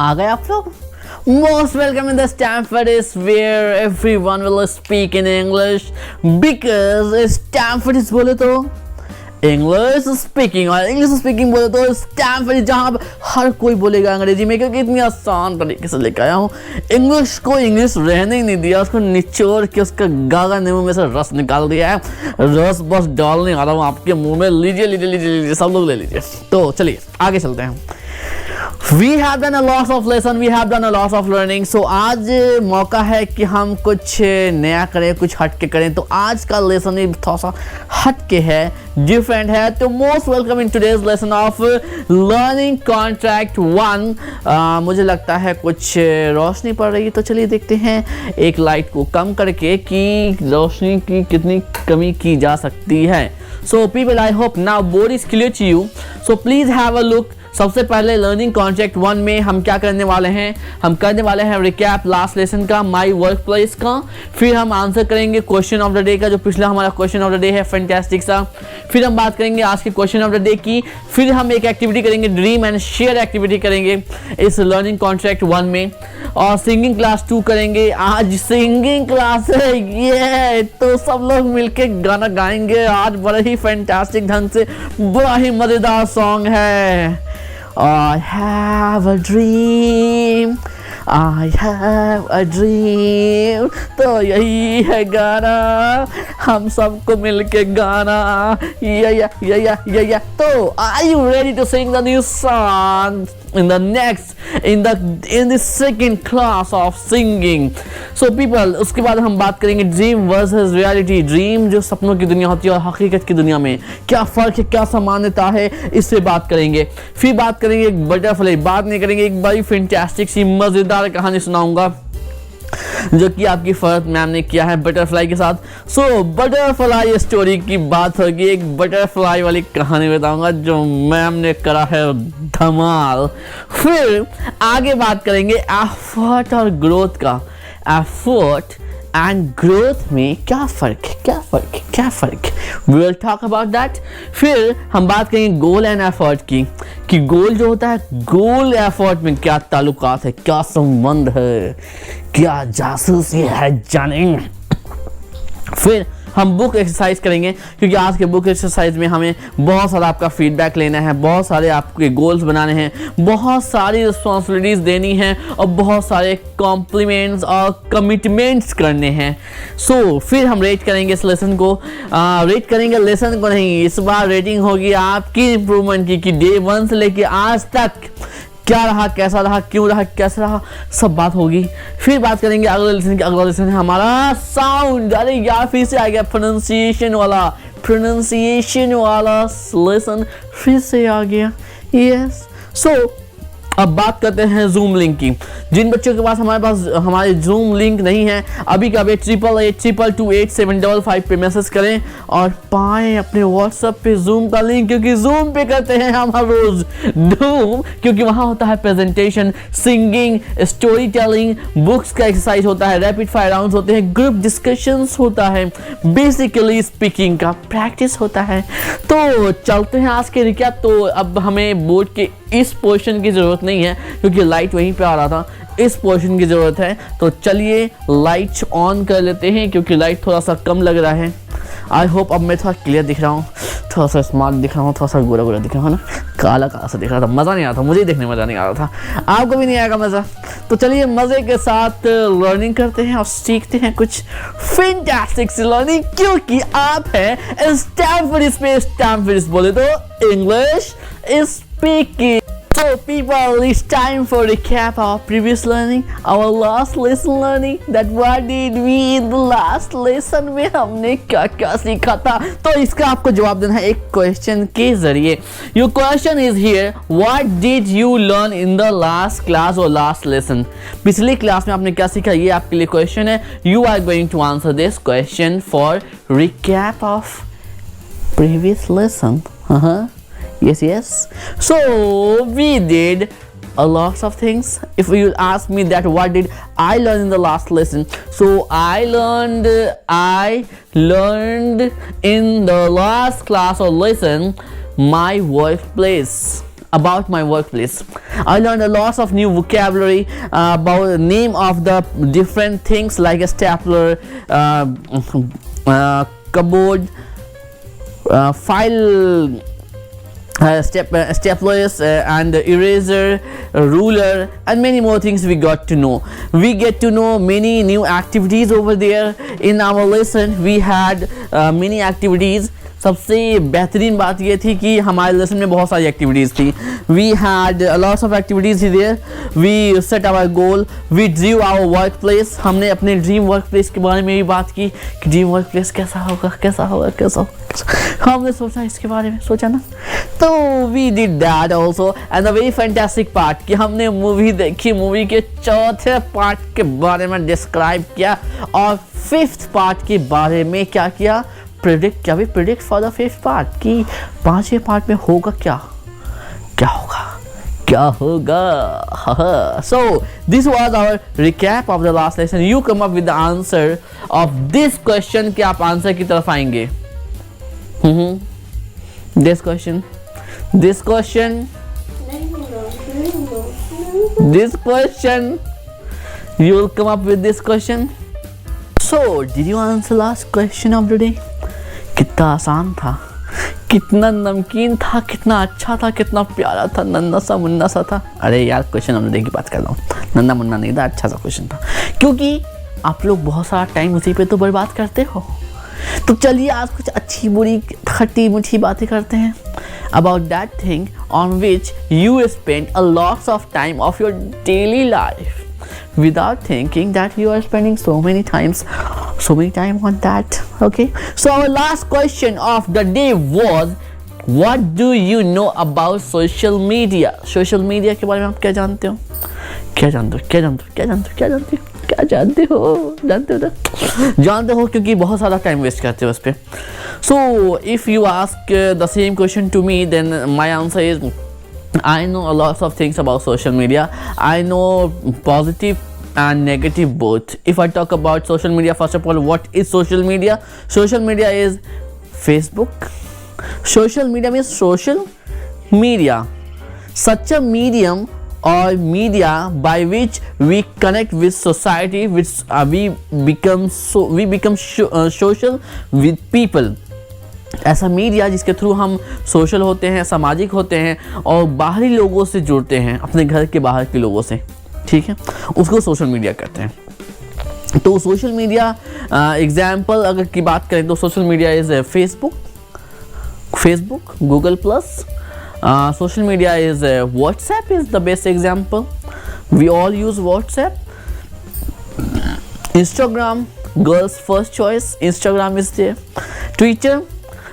आ गए आप लोग। Most welcome in the Stanford is where everyone will speak in English because Stanford is बोले तो इंग्लिश स्पीकिंग और इंग्लिश स्पीकिंग बोले तो स्टैनफोर्ड जहाँ पर हर कोई बोलेगा अंग्रेजी में, क्योंकि इतनी आसान तरीके से लेकर आया हूँ। इंग्लिश को इंग्लिश रहने ही नहीं दिया, उसको निचोड़ के उसका गागा नींबू में से रस निकाल दिया है। रस बस डालने आ रहा हूँ आपके मुंह में। लीजिए लीजिए लीजिए लीजिए, सब लोग ले लीजिए। तो चलिए आगे चलते हैं। We have done a lot of lesson, we have done a lot of learning. So आज मौका है कि हम कुछ नया करें, कुछ हटके करें। तो आज का लेसन भी थोड़ा सा हटके है, डिफरेंट है। तो most welcome in today's lesson of learning contract 1। मुझे लगता है कुछ रोशनी पड़ रही है, तो चलिए देखते हैं एक लाइट को कम करके कि रोशनी की कितनी कमी की जा सकती है। So people, I hope now board is clear to you. So please have a look. सबसे पहले लर्निंग कॉन्ट्रैक्ट 1 में हम क्या करने वाले हैं, हम करने वाले हैं रिकैप लास्ट लेसन का, माय वर्क प्लेस का। फिर हम आंसर करेंगे क्वेश्चन ऑफ द डे का, जो पिछला हमारा क्वेश्चन ऑफ द डे है, फैंटास्टिक सा। फिर हम बात करेंगे आज के क्वेश्चन ऑफ द डे की। फिर हम एक एक्टिविटी करेंगे, ड्रीम एंड शेयर एक्टिविटी करेंगे इस लर्निंग कॉन्ट्रैक्ट 1 में। और सिंगिंग क्लास 2 करेंगे। आज सिंगिंग क्लास है ये, तो सब लोग मिलके गाना गाएंगे आज बड़ा ही फैंटास्टिक ढंग से, बड़ा ही मजेदार सॉन्ग है। I have a dream, I have a dream। तो यही है गाना, हम सबको मिलके गाना। या। तो are you ready to sing the new song in the second class of singing? So people, उसके बाद हम बात करेंगे ड्रीम वर्सेस रियलिटी। ड्रीम जो सपनों की दुनिया होती है और हकीकत की दुनिया में क्या फ़र्क है, क्या समानता है, इससे बात करेंगे। फिर बात करेंगे एक बटरफ्लाई, बात नहीं करेंगे, एक बड़ी फैंटास्टिक सी मज़ेदार कहानी सुनाऊंगा जो कि आपकी फर्स्ट मैम ने किया है बटरफ्लाई के साथ। सो बटरफ्लाई स्टोरी की बात होगी, एक बटरफ्लाई वाली कहानी बताऊंगा जो मैम ने करा है धमाल। फिर आगे बात करेंगे एफर्ट और ग्रोथ का। एफर्ट एंड ग्रोथ में क्या फ़र्क है, we will talk about that. फिर हम बात करेंगे गोल एंड एफर्ट की, कि गोल जो होता है, गोल एफर्ट में क्या ताल्लुकात है, क्या संबंध है, क्या जासूसी है, जानेंगे। फिर हम बुक एक्सरसाइज करेंगे, क्योंकि आज के बुक एक्सरसाइज में हमें बहुत सारा आपका फीडबैक लेना है, बहुत सारे आपके गोल्स बनाने हैं, बहुत सारी रिस्पॉन्सिबिलिटीज़ देनी है और बहुत सारे कॉम्प्लीमेंट्स और कमिटमेंट्स करने हैं। सो फिर हम रेट करेंगे इस लेसन को, रेट करेंगे लेसन को नहीं, इस बार रेटिंग होगी आपकी इम्प्रूवमेंट की, कि डे 1 से लेके आज तक क्या रहा, कैसा रहा, क्यों रहा, कैसा रहा, सब बात होगी। फिर बात करेंगे अगले लेसन की। अगला लेसन है हमारा साउंड। अरे यार फिर से आ गया प्रोनाउंसिएशन वाला लेसन फिर से आ गया। यस। सो अब बात करते हैं जूम लिंक की। जिन बच्चों के पास हमारे जूम लिंक नहीं है, अभी का 8882282755 पे मैसेज करें और पाएं अपने व्हाट्सएप पे जूम का लिंक, क्योंकि जूम पे करते हैं हम हर रोज धूम, क्योंकि वहाँ होता है presentation, singing, story telling, books का एक्सरसाइज होता है, रैपिड फायर राउंड्स होते हैं, ग्रुप डिस्कशंस होता है, बेसिकली स्पीकिंग का प्रैक्टिस होता है। तो चलते हैं आज के रिकैप। तो अब हमें बोर्ड के इस पोर्शन की ज़रूरत नहीं है, क्योंकि लाइट वहीं पे आ रहा था, इस पोर्शन की ज़रूरत है। तो चलिए लाइट ऑन कर लेते हैं, क्योंकि लाइट थोड़ा सा कम लग रहा है। आई होप अब मैं थोड़ा क्लियर दिख रहा हूँ, थोड़ा सा स्मार्ट दिख रहा हूँ, थोड़ा सा गोरा दिख रहा हूँ ना, काला सा दिख रहा था, मज़ा नहीं आ रहा था, मुझे ही देखने में मज़ा नहीं आ रहा था, आपको भी नहीं आएगा मज़ा। तो चलिए मज़े के साथ लर्निंग करते हैं और सीखते हैं कुछ फैंटास्टिक सी लर्निंग, क्योंकि आप हैं स्टैनफोर्ड बोले तो English speaking. So people, it's time for recap our previous learning, our last lesson learning, that what did we in the last lesson में हमने क्या क्या सीखा था। तो इसका आपको जवाब देना है एक क्वेश्चन के जरिए। Your question is here, what did you learn in the last class or last lesson? पिछली क्लास में आपने क्या सीखा, ये आपके लिए क्वेश्चन है। You are going to answer this question for recap of previous lesson. Yes. So we did a lot of things. If you ask me that what did I learn in the last lesson, so I learned in the last class or lesson my workplace. about my workplace. I learned a lot of new vocabulary about the name of the different things like a stapler, cupboard, file, staplers, and eraser, ruler, and many more things we got to know. We get to know many new activities over there. In our lesson we had many activities. सबसे बेहतरीन बात ये थी कि हमारे lesson में बहुत सारी एक्टिविटीज़ थी. We had lots of activities there. We set our goal, we drive our work place. हमने अपने ड्रीम वर्क प्लेस के बारे में भी बात की कि ड्रीम वर्क प्लेस कैसा होगा, कैसा होगा, कैसा होगा. हमने सोचा इसके बारे में, सोचा ना. तो we did that also. And the very fantastic part कि हमने मूवी देखी, मूवी के चौथे पार्ट के बारे में डिस्क्राइब किया और फिफ्थ पार्ट के बारे में क्या किया, प्रेडिक्ट किया. We predict for the fifth part कि पांचवें पार्ट में होगा क्या, क्या होगा, क्या होगा. So this was our recap of the last lesson. You come up with the answer of this question कि आप आंसर की तरफ आएंगे. This question, this question, this question. You will come up with this question. So did you answer last question of the day? कितना आसान था, कितना नमकीन था, कितना अच्छा था, कितना प्यारा था, नन्ना सा मुन्ना सा था. अरे यार क्वेश्चन ऑफ द डे की बात कर रहा हूँ, नन्ना मुन्ना नहीं था, अच्छा सा क्वेश्चन था. क्योंकि आप लोग बहुत सारा टाइम उसी पे तो बर्बाद करते हो. तो चलिए आज कुछ अच्छी बुरी खट्टी मीठी बातें करते हैं about that thing on which you spend a lots of time of your daily life without thinking that you are spending so many time on that. Okay, so our last question of the day was, what do you know about social media? Social media के बारे में आप क्या जानते हो, क्या जानते हो, क्या जानते हो, क्या जानते हो, क्या जानते हो, क्या जानते हो, जानते हो ना, जानते हो क्योंकि बहुत सारा टाइम वेस्ट करते हो उस पर. So if you ask the same question to me, then my answer is I know a lot of things about social media. I know positive and negative both. If I talk about social media, first of all, what is social media? Social media is Facebook. Social media means social media, such a medium or media by which we connect with society, which we become social with people. ऐसा media जिसके through हम social होते हैं, सामाजिक होते हैं और बाहरी लोगों से जुड़ते हैं, अपने घर के बाहर के लोगों से. ठीक है, उसको सोशल मीडिया कहते हैं. तो सोशल मीडिया एग्जाम्पल अगर की बात करें तो social media is Facebook, Google plus. Social media is WhatsApp is the best example. We all use WhatsApp. Instagram, girls first choice, Instagram is there. Twitter,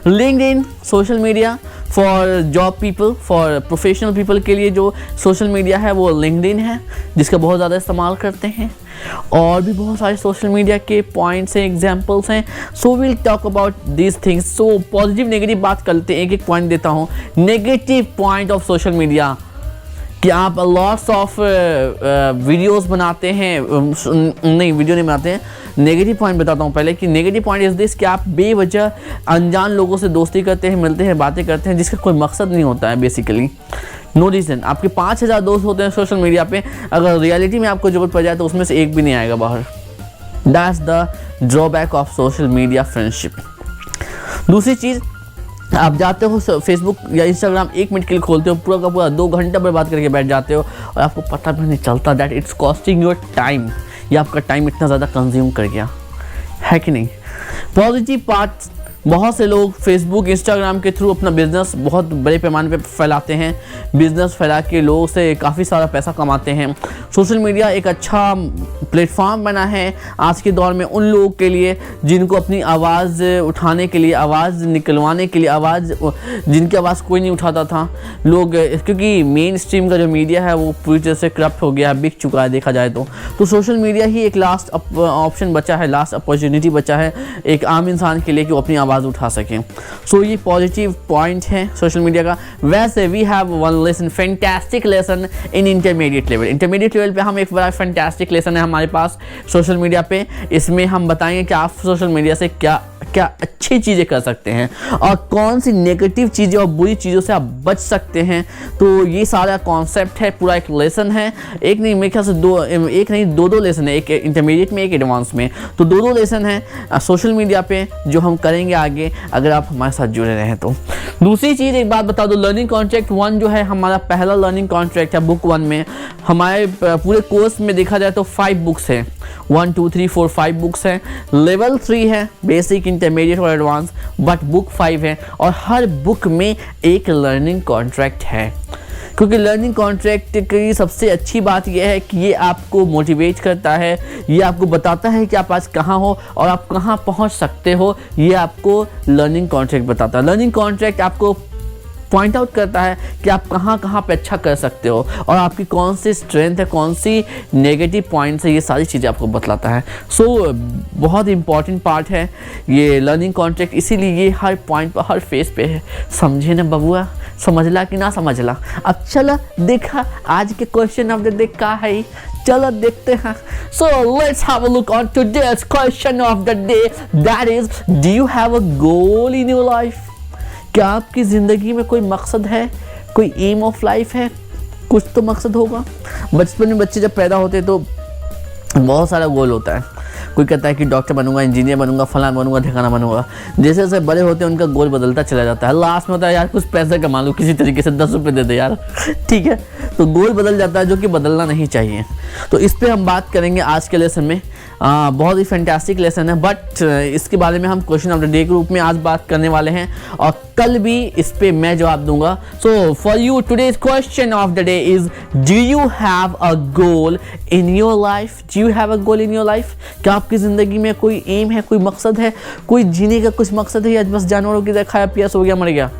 LinkedIn, social media for job people, for professional people के लिए जो social media है वो LinkedIn है जिसका बहुत ज़्यादा इस्तेमाल करते हैं. और भी बहुत सारे सोशल मीडिया के पॉइंट्स हैं, एग्जांपल्स हैं. So will talk about these things. So positive negative बात करते हैं, एक एक पॉइंट देता हूँ. Negative point of social media कि आप लॉट्स ऑफ वीडियोस बनाते हैं, नहीं वीडियो नहीं बनाते हैं. नेगेटिव पॉइंट बताता हूँ पहले कि नेगेटिव पॉइंट इज़ दिस कि आप बेवजह अनजान लोगों से दोस्ती करते हैं, मिलते हैं, बातें करते हैं जिसका कोई मकसद नहीं होता है. Basically no reason. आपके 5000 दोस्त होते हैं सोशल मीडिया पे, अगर रियलिटी में आपको जरूरत पड़ जाए तो उसमें से एक भी नहीं आएगा बाहर. That's the drawback of social media friendship. दूसरी चीज़, आप जाते हो फेसबुक या इंस्टाग्राम, 1 मिनट के लिए खोलते हो, पूरा का पूरा 2 घंटा बर्बाद करके बैठ जाते हो और आपको पता भी नहीं चलता that it's costing your time. या आपका टाइम इतना ज़्यादा कंज्यूम कर गया है कि नहीं. पॉजिटिव पार्ट, बहुत से लोग फेसबुक, इंस्टाग्राम के थ्रू अपना बिजनेस बहुत बड़े पैमाने पे फैलाते हैं. बिजनेस फैला के लोगों से काफ़ी सारा पैसा कमाते हैं. सोशल मीडिया एक अच्छा प्लेटफॉर्म बना है आज के दौर में उन लोगों के लिए जिनको अपनी आवाज़ उठाने के लिए, आवाज़ निकलवाने के लिए, जिनकी आवाज़ कोई नहीं उठाता था लोग, क्योंकि मेन स्ट्रीम का जो मीडिया है वो पूरी तरह से करप्ट हो गया, बिक चुका है देखा जाए तो सोशल मीडिया ही एक लास्ट ऑप्शन बचा है, लास्ट अपॉर्चुनिटी बचा है एक आम इंसान के लिए कि वो अपनी आवाज़ उठा सकें. सो ये पॉजिटिव पॉइंट है सोशल मीडिया का. वैसे we have one lesson, fantastic lesson in intermediate level. Intermediate level पे हम एक बड़ा फैंटास्टिक लेसन है हमारे पास सोशल मीडिया पे. इसमें हम बताएंगे कि आप सोशल मीडिया से क्या क्या अच्छी चीज़ें कर सकते हैं और कौन सी नेगेटिव चीज़ें और बुरी चीज़ों से आप बच सकते हैं। तो ये सारा कॉन्सेप्ट है, पूरा एक लेसन है। एक नहीं, मेरे ख्याल से दो लेसन है, एक इंटरमीडिएट में, एक एडवांस में। तो दो लेसन हैं सोशल मीडिया पे जो हम करेंगे आगे, अगर आप हमारे साथ जुड़े रहें तो। दूसरी चीज़ एक बात बता दो, लर्निंग कॉन्ट्रैक्ट 1 जो है हमारा पहला लर्निंग कॉन्ट्रैक्ट है बुक 1 में। हमारे पूरे कोर्स में देखा जाए तो 5 बुक्स हैं, 1 2 3 4 5 बुक्स हैं। लेवल 3 है बेसिक, इंटरमीडिएट और एडवांस, बट बुक 5 है और हर बुक में एक लर्निंग कॉन्ट्रैक्ट है। क्योंकि लर्निंग कॉन्ट्रैक्ट की सबसे अच्छी बात यह है कि ये आपको मोटिवेट करता है, ये आपको बताता है कि आप आज कहाँ हो और आप कहाँ पहुँच सकते हो, ये आपको लर्निंग कॉन्ट्रैक्ट बताता है। लर्निंग कॉन्ट्रैक्ट आपको पॉइंट आउट करता है कि आप कहाँ पे अच्छा कर सकते हो और आपकी कौन सी स्ट्रेंथ है, कौन सी नेगेटिव पॉइंट्स है, ये सारी चीज़ें आपको बतलाता है। सो बहुत इंपॉर्टेंट पार्ट है ये लर्निंग कॉन्ट्रैक्ट, इसीलिए ये हर पॉइंट पर, हर फेस पे है। समझे ना बबुआ, समझला कि ना समझला? अब चलो देखा आज के क्वेश्चन ऑफ द डे का है, चलो देखते हैं। So let's have a look on today's question of the day, that is, do you have a goal in your life? क्या आपकी ज़िंदगी में कोई मकसद है, कोई एम ऑफ लाइफ है? कुछ तो मकसद होगा। बचपन में बच्चे जब पैदा होते हैं तो बहुत सारा गोल होता है। कोई कहता है कि डॉक्टर बनूंगा, इंजीनियर बनूंगा, फलाना बनूंगा, ठिकाना बनूंगा। जैसे जैसे बड़े होते हैं उनका गोल बदलता चला जाता है। लास्ट में होता है यार कुछ पैसे कमा लूँ किसी तरीके से, 10 रुपये दे दे यार, ठीक है। तो गोल बदल जाता है जो कि बदलना नहीं चाहिए। तो इस पर हम बात करेंगे आज के लेसन में। बहुत ही फैंटास्टिक लेसन है, बट इसके बारे में हम क्वेश्चन ऑफ द डे के रूप में आज बात करने वाले हैं और कल भी इस पे मैं जवाब दूंगा। So for you today's question of the day is, do you have a goal in your life? Do you have a goal in your life? क्या आपकी ज़िंदगी में कोई एम है, कोई मकसद है, कोई जीने का कुछ मकसद है, या बस जानवरों की तरह खाया पिया सो गया मर गया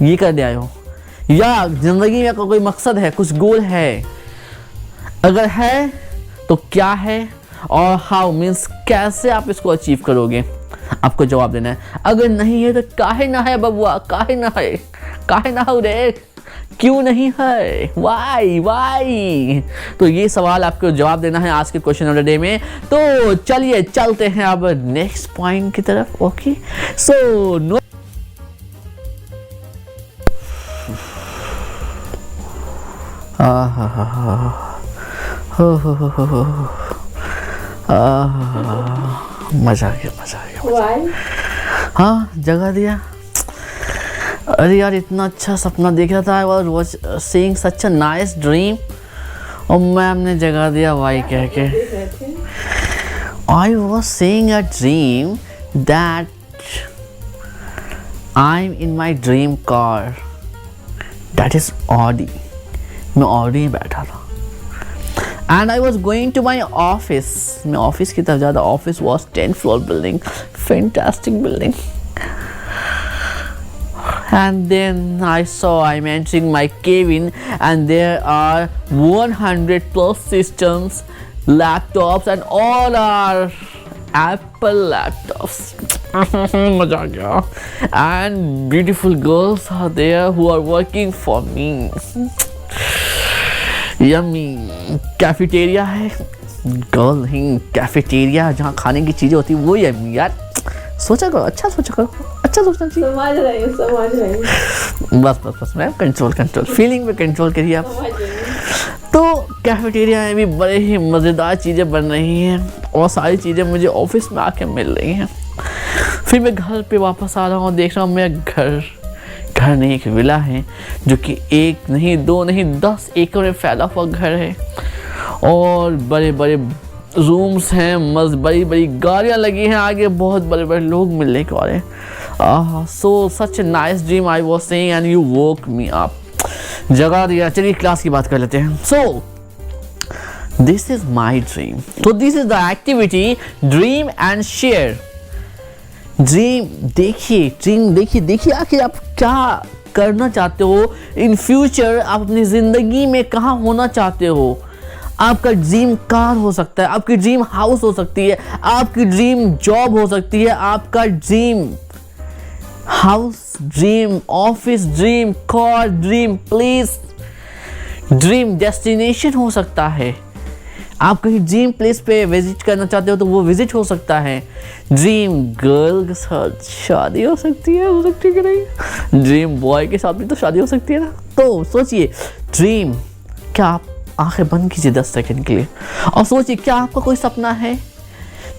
ये कर दे आए हो? या ज़िंदगी में कोई मकसद है, कुछ गोल है? अगर है तो क्या है और हाउ, मीन्स कैसे आप इसको अचीव करोगे, आपको जवाब देना है। अगर नहीं है तो काहे ना है बबुआ, काहे ना है, काहे ना हो रे, क्यों नहीं है, वाई? तो ये सवाल आपको जवाब देना है आज के क्वेश्चन ऑफ द डे में। तो चलिए चलते हैं अब नेक्स्ट पॉइंट की तरफ। ओके, सो नो मजा आ गया। हाँ, जगा दिया। अरे यार इतना अच्छा सपना देख रहा था, I was seeing such a nice dream, और मैम ने जगा दिया वाई कह के। I was seeing a dream that I am in my dream car, that is Audi. मैं ऑडी में बैठा था and I was going to my office. मैं ऑफिस की तरफ ज़्यादा, office was 10th floor building, fantastic building. And then I'm entering my cabin and there are 100 plus systems, laptops, and all are Apple laptops. मजा आ गया। And beautiful girls are there who are working for me. Yummy cafeteria है, girl नहीं cafeteria, जहाँ खाने की चीज़ें होती है वो यम्मी। यार सोचा करो, अच्छा सोचा करो, अच्छा सोचना चाहिए। समझ रही बस मैम, कंट्रोल फीलिंग पे कंट्रोल करिए आप। तो कैफेटेरिया में भी बड़े ही मज़ेदार चीज़ें बन रही हैं और सारी चीज़ें मुझे ऑफिस में आके मिल रही हैं। फिर मैं घर पे वापस आ रहा हूँ, देख रहा हूँ मेरा घर नहीं, एक विला है जो कि 1 नहीं 2 नहीं 10 एकड़ में फैला हुआ घर है और बड़े बड़े रूम्स हैं, बड़ी बड़ी गाड़ियाँ लगी हैं आगे, बहुत बड़े बड़े लोग मिलने को आ रहे हैं। So such a nice dream I was saying and you woke me up, जगा दिया। चलिए क्लास की बात कर लेते हैं। So this is my dream, तो this is the activity dream and share. Dream देखिए आखिर आप क्या करना चाहते हो इन फ्यूचर, आप अपनी ज़िंदगी में कहाँ होना चाहते हो। आपका ड्रीम कार हो सकता है, आपकी ड्रीम हाउस हो सकती है, आपकी ड्रीम जॉब हो सकती है, आपका dream house, dream office, dream car, dream place, dream destination हो सकता है। आप कहीं ड्रीम प्लेस पे विजिट करना चाहते हो तो वो विजिट हो सकता है। ड्रीम गर्ल के साथ शादी हो सकती है कि नहीं? ड्रीम बॉय के साथ भी तो शादी हो सकती है ना। तो सोचिए, ड्रीम, क्या आप आंखें बंद कीजिए 10 सेकंड के लिए और सोचिए, क्या आपका कोई सपना है?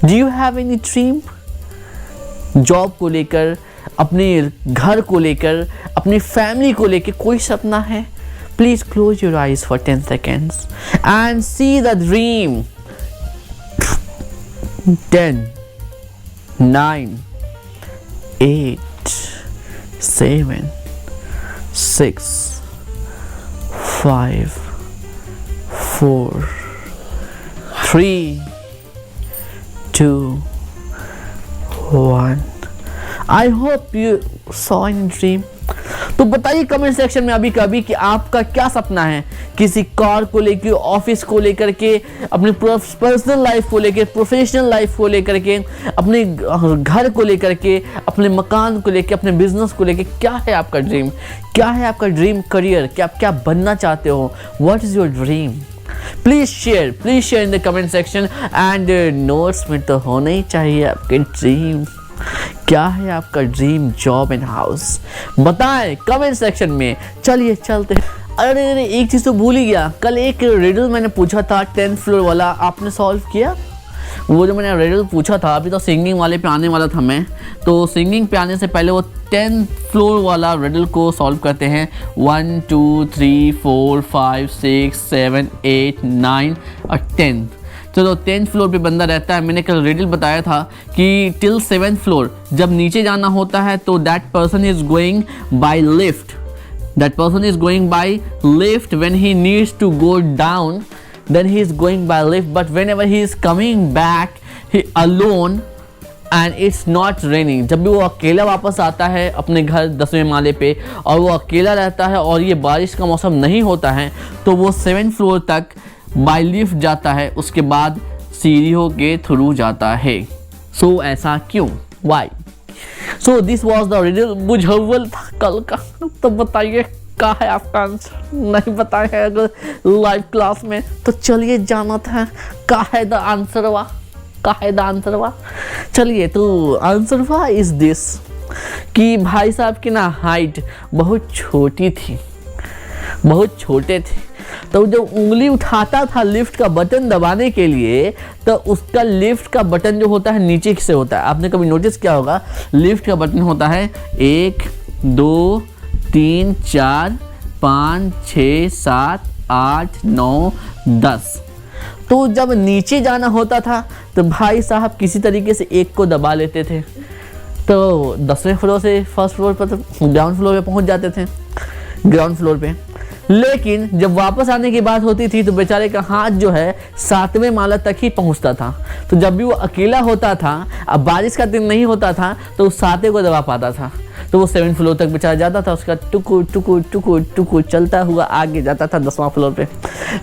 Do you have any dream? Job को लेकर, अपने घर को लेकर, अपनी फैमिली को लेकर कोई सपना है? Please close your eyes for 10 seconds and see the dream. 10, 9, 8, 7, 6, 5, 4, 3, 2, 1. I hope you saw in dream. तो बताइए कमेंट सेक्शन में अभी कभी कि आपका क्या सपना है, किसी कार को लेकर, ऑफिस को लेकर के, अपनी पर्सनल लाइफ को लेकर, प्रोफेशनल लाइफ को लेकर के, अपने घर को लेकर के, अपने मकान को लेकर, अपने बिजनेस को लेकर, क्या है आपका ड्रीम? क्या है आपका ड्रीम करियर? क्या आप क्या बनना चाहते हो? What is your dream? Please share in the comment section. And notes में तो होना ही चाहिए आपके ड्रीम। क्या है आपका ड्रीम जॉब एंड हाउस? बताएं कमेंट सेक्शन में। चलिए चलते हैं। अरे एक चीज़ तो भूल ही गया, कल एक रिडल मैंने पूछा था 10th फ्लोर वाला, आपने सॉल्व किया? वो जो मैंने रिडल पूछा था, अभी तो सिंगिंग वाले पे आने वाला था मैं, तो सिंगिंग पे आने से पहले वो 10th फ्लोर वाला रिडल को सॉल्व करते हैं। 1 2 3 4 5 6 7 8 9 और 10। चलो 10th फ्लोर पे बंदा रहता है। मैंने कल रिडल बताया था कि टिल 7th फ्लोर जब नीचे जाना होता है तो that person is going by lift. That person is going by lift when he needs to go down, then he is going by lift, but whenever he is coming back he alone and it's not raining. जब भी वो अकेला वापस आता है अपने घर 10वें माले पे और वो अकेला रहता है और ये बारिश का मौसम नहीं होता है, तो वो 7th फ्लोर तक बाय लिफ्ट जाता है, उसके बाद सीढ़ियों के थ्रू जाता है। सो ऐसा क्यों? Why? So this was the riddle. बुझावल था कल का, तो बताइए क्या है आपका आंसर? नहीं बताए हैं अगर लाइव क्लास में, तो चलिए जाना था क्या है द आंसर वा, क्या है द आंसर वा। चलिए, तो आंसर वा इज दिस कि भाई साहब की ना हाइट बहुत छोटी थी, बहुत छोटे थे, तो जब उंगली उठाता था लिफ्ट का बटन दबाने के लिए, तो उसका लिफ्ट का बटन जो होता है नीचे से होता है। आपने कभी नोटिस किया होगा, लिफ्ट का बटन होता है 1 2 3 4 5 6 7 8 9 10। तो जब नीचे जाना होता था तो भाई साहब किसी तरीके से एक को दबा लेते थे, तो 10वें फ्लोर से फर्स्ट फ्लोर पर, तो ग्राउंड फ्लोर पे पहुंच जाते थे, ग्राउंड फ्लोर पे। लेकिन जब वापस आने की बात होती थी तो बेचारे का हाथ जो है 7वें माला तक ही पहुंचता था। तो जब भी वो अकेला होता था, अब बारिश का दिन नहीं होता था, तो उस 7वें को दबा पाता था, तो वो 7th फ्लोर तक बेचारा जाता था, उसका टुकु टुकु टुकु टुकु चलता हुआ आगे जाता था 10वां फ्लोर पे।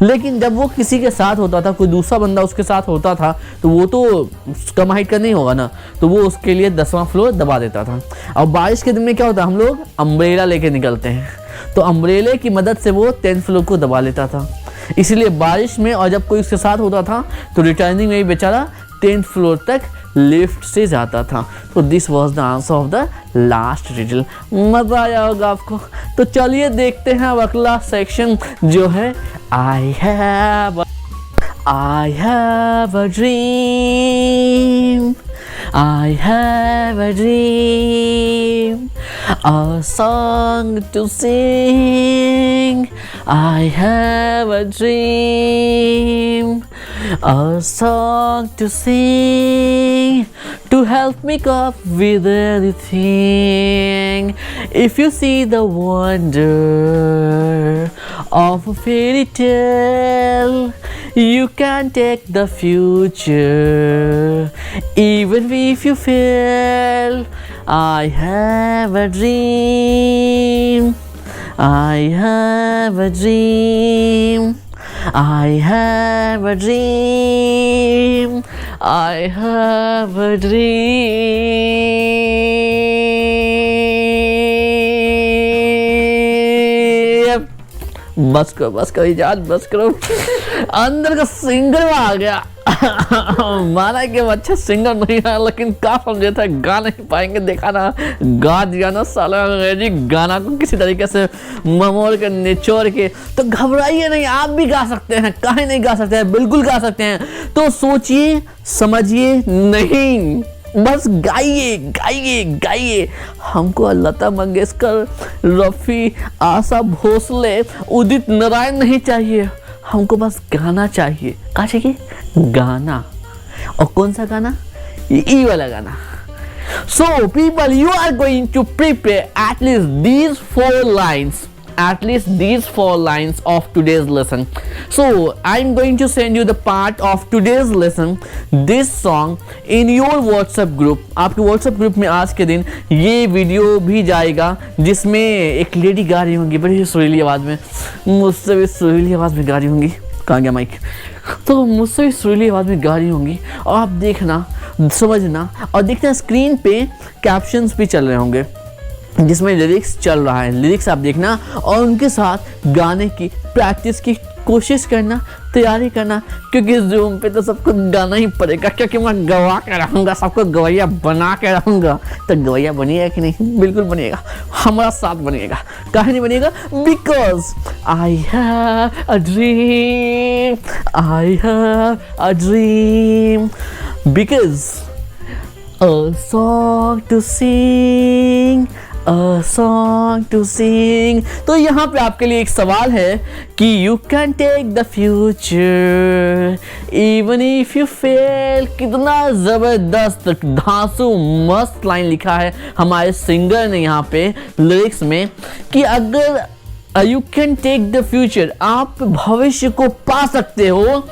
लेकिन जब वो किसी के साथ होता था, कोई दूसरा बंदा उसके साथ होता था, तो वो तो कम हाइट का नहीं होगा ना, तो वो उसके लिए 10वां फ्लोर दबा देता था। और बारिश के दिन में क्या होता है, हम लोग अम्ब्रेला लेके निकलते हैं, तो अम्ब्रेले की मदद से वो 10th फ्लोर को दबा लेता था। इसलिए बारिश में और जब कोई उसके साथ होता था तो रिटर्निंग में भी बेचारा 10th फ्लोर तक लिफ्ट से जाता था। तो this was the answer of the last riddle. मज़ा आया होगा आपको। तो चलिए देखते हैं अब अगला सेक्शन जो है आई have a dream, I have a dream, a song to sing. I have a dream, a song to sing, to help me cope with anything. If you see the wonder of a fairy tale, you can take the future, even if you fail. I have a dream, I have a dream, I have a dream, I have a dream. बस करो यार, बस करो। अंदर का singer आ गया। माना कि वो अच्छा सिंगर नहीं है, लेकिन का समझे थे गा नहीं पाएंगे, देखा ना गा दिया ना साला अंग्रेजी गाना को किसी तरीके से ममोड़ के निचोड़ के। तो घबराइए नहीं, आप भी गा सकते हैं, काहे नहीं गा सकते हैं, बिल्कुल गा सकते हैं। तो सोचिए समझिए नहीं, बस गाइए गाइए गाइए। हमको लता मंगेशकर, रफ़ी, आशा भोसले, उदित नारायण नहीं चाहिए, हमको बस गाना चाहिए। क्या चाहिए? गाना। और कौन सा गाना? ये वाला गाना। So people, you are going to prepare at least these 4 lines. At least these 4 lines of today's lesson. So I'm going to send you the part of today's lesson, this song in your WhatsApp group. आपके WhatsApp group में आज के दिन ये video भी जाएगा, जिसमें एक लेडी गा रही होंगी बड़ी सुरीली आवाज़ में, मुझसे भी सुरीली आवाज़ में गा रही होंगी। कहाँ गया माइक? तो मुझसे भी सुरीली आवाज़ में गा रही होंगी, और आप देखना, समझना, और देखना स्क्रीन पे कैप्शंस भी चल रहे होंगे जिसमें लिरिक्स चल रहा है। लिरिक्स आप देखना और उनके साथ गाने की प्रैक्टिस की कोशिश करना, तैयारी करना, क्योंकि ज़ूम पे तो सबको गाना ही पड़ेगा, क्योंकि मैं गवा के रहूँगा, सबको गवैया बना के रहूँगा। तो गवैया बनिएगा कि नहीं? बिल्कुल बनिएगा, हमारा साथ बनिएगा। काहे नहीं बनिएगा? Because I have a dream, I have a dream, because a song to sing, a song to sing। तो यहाँ पे आपके लिए एक सवाल है कि you can take the future even if you fail। कितना ज़बरदस्त धांसू मस्त लाइन लिखा है हमारे सिंगर ने यहाँ पे लिरिक्स में, कि अगर you can take the future, आप भविष्य को पा सकते हो,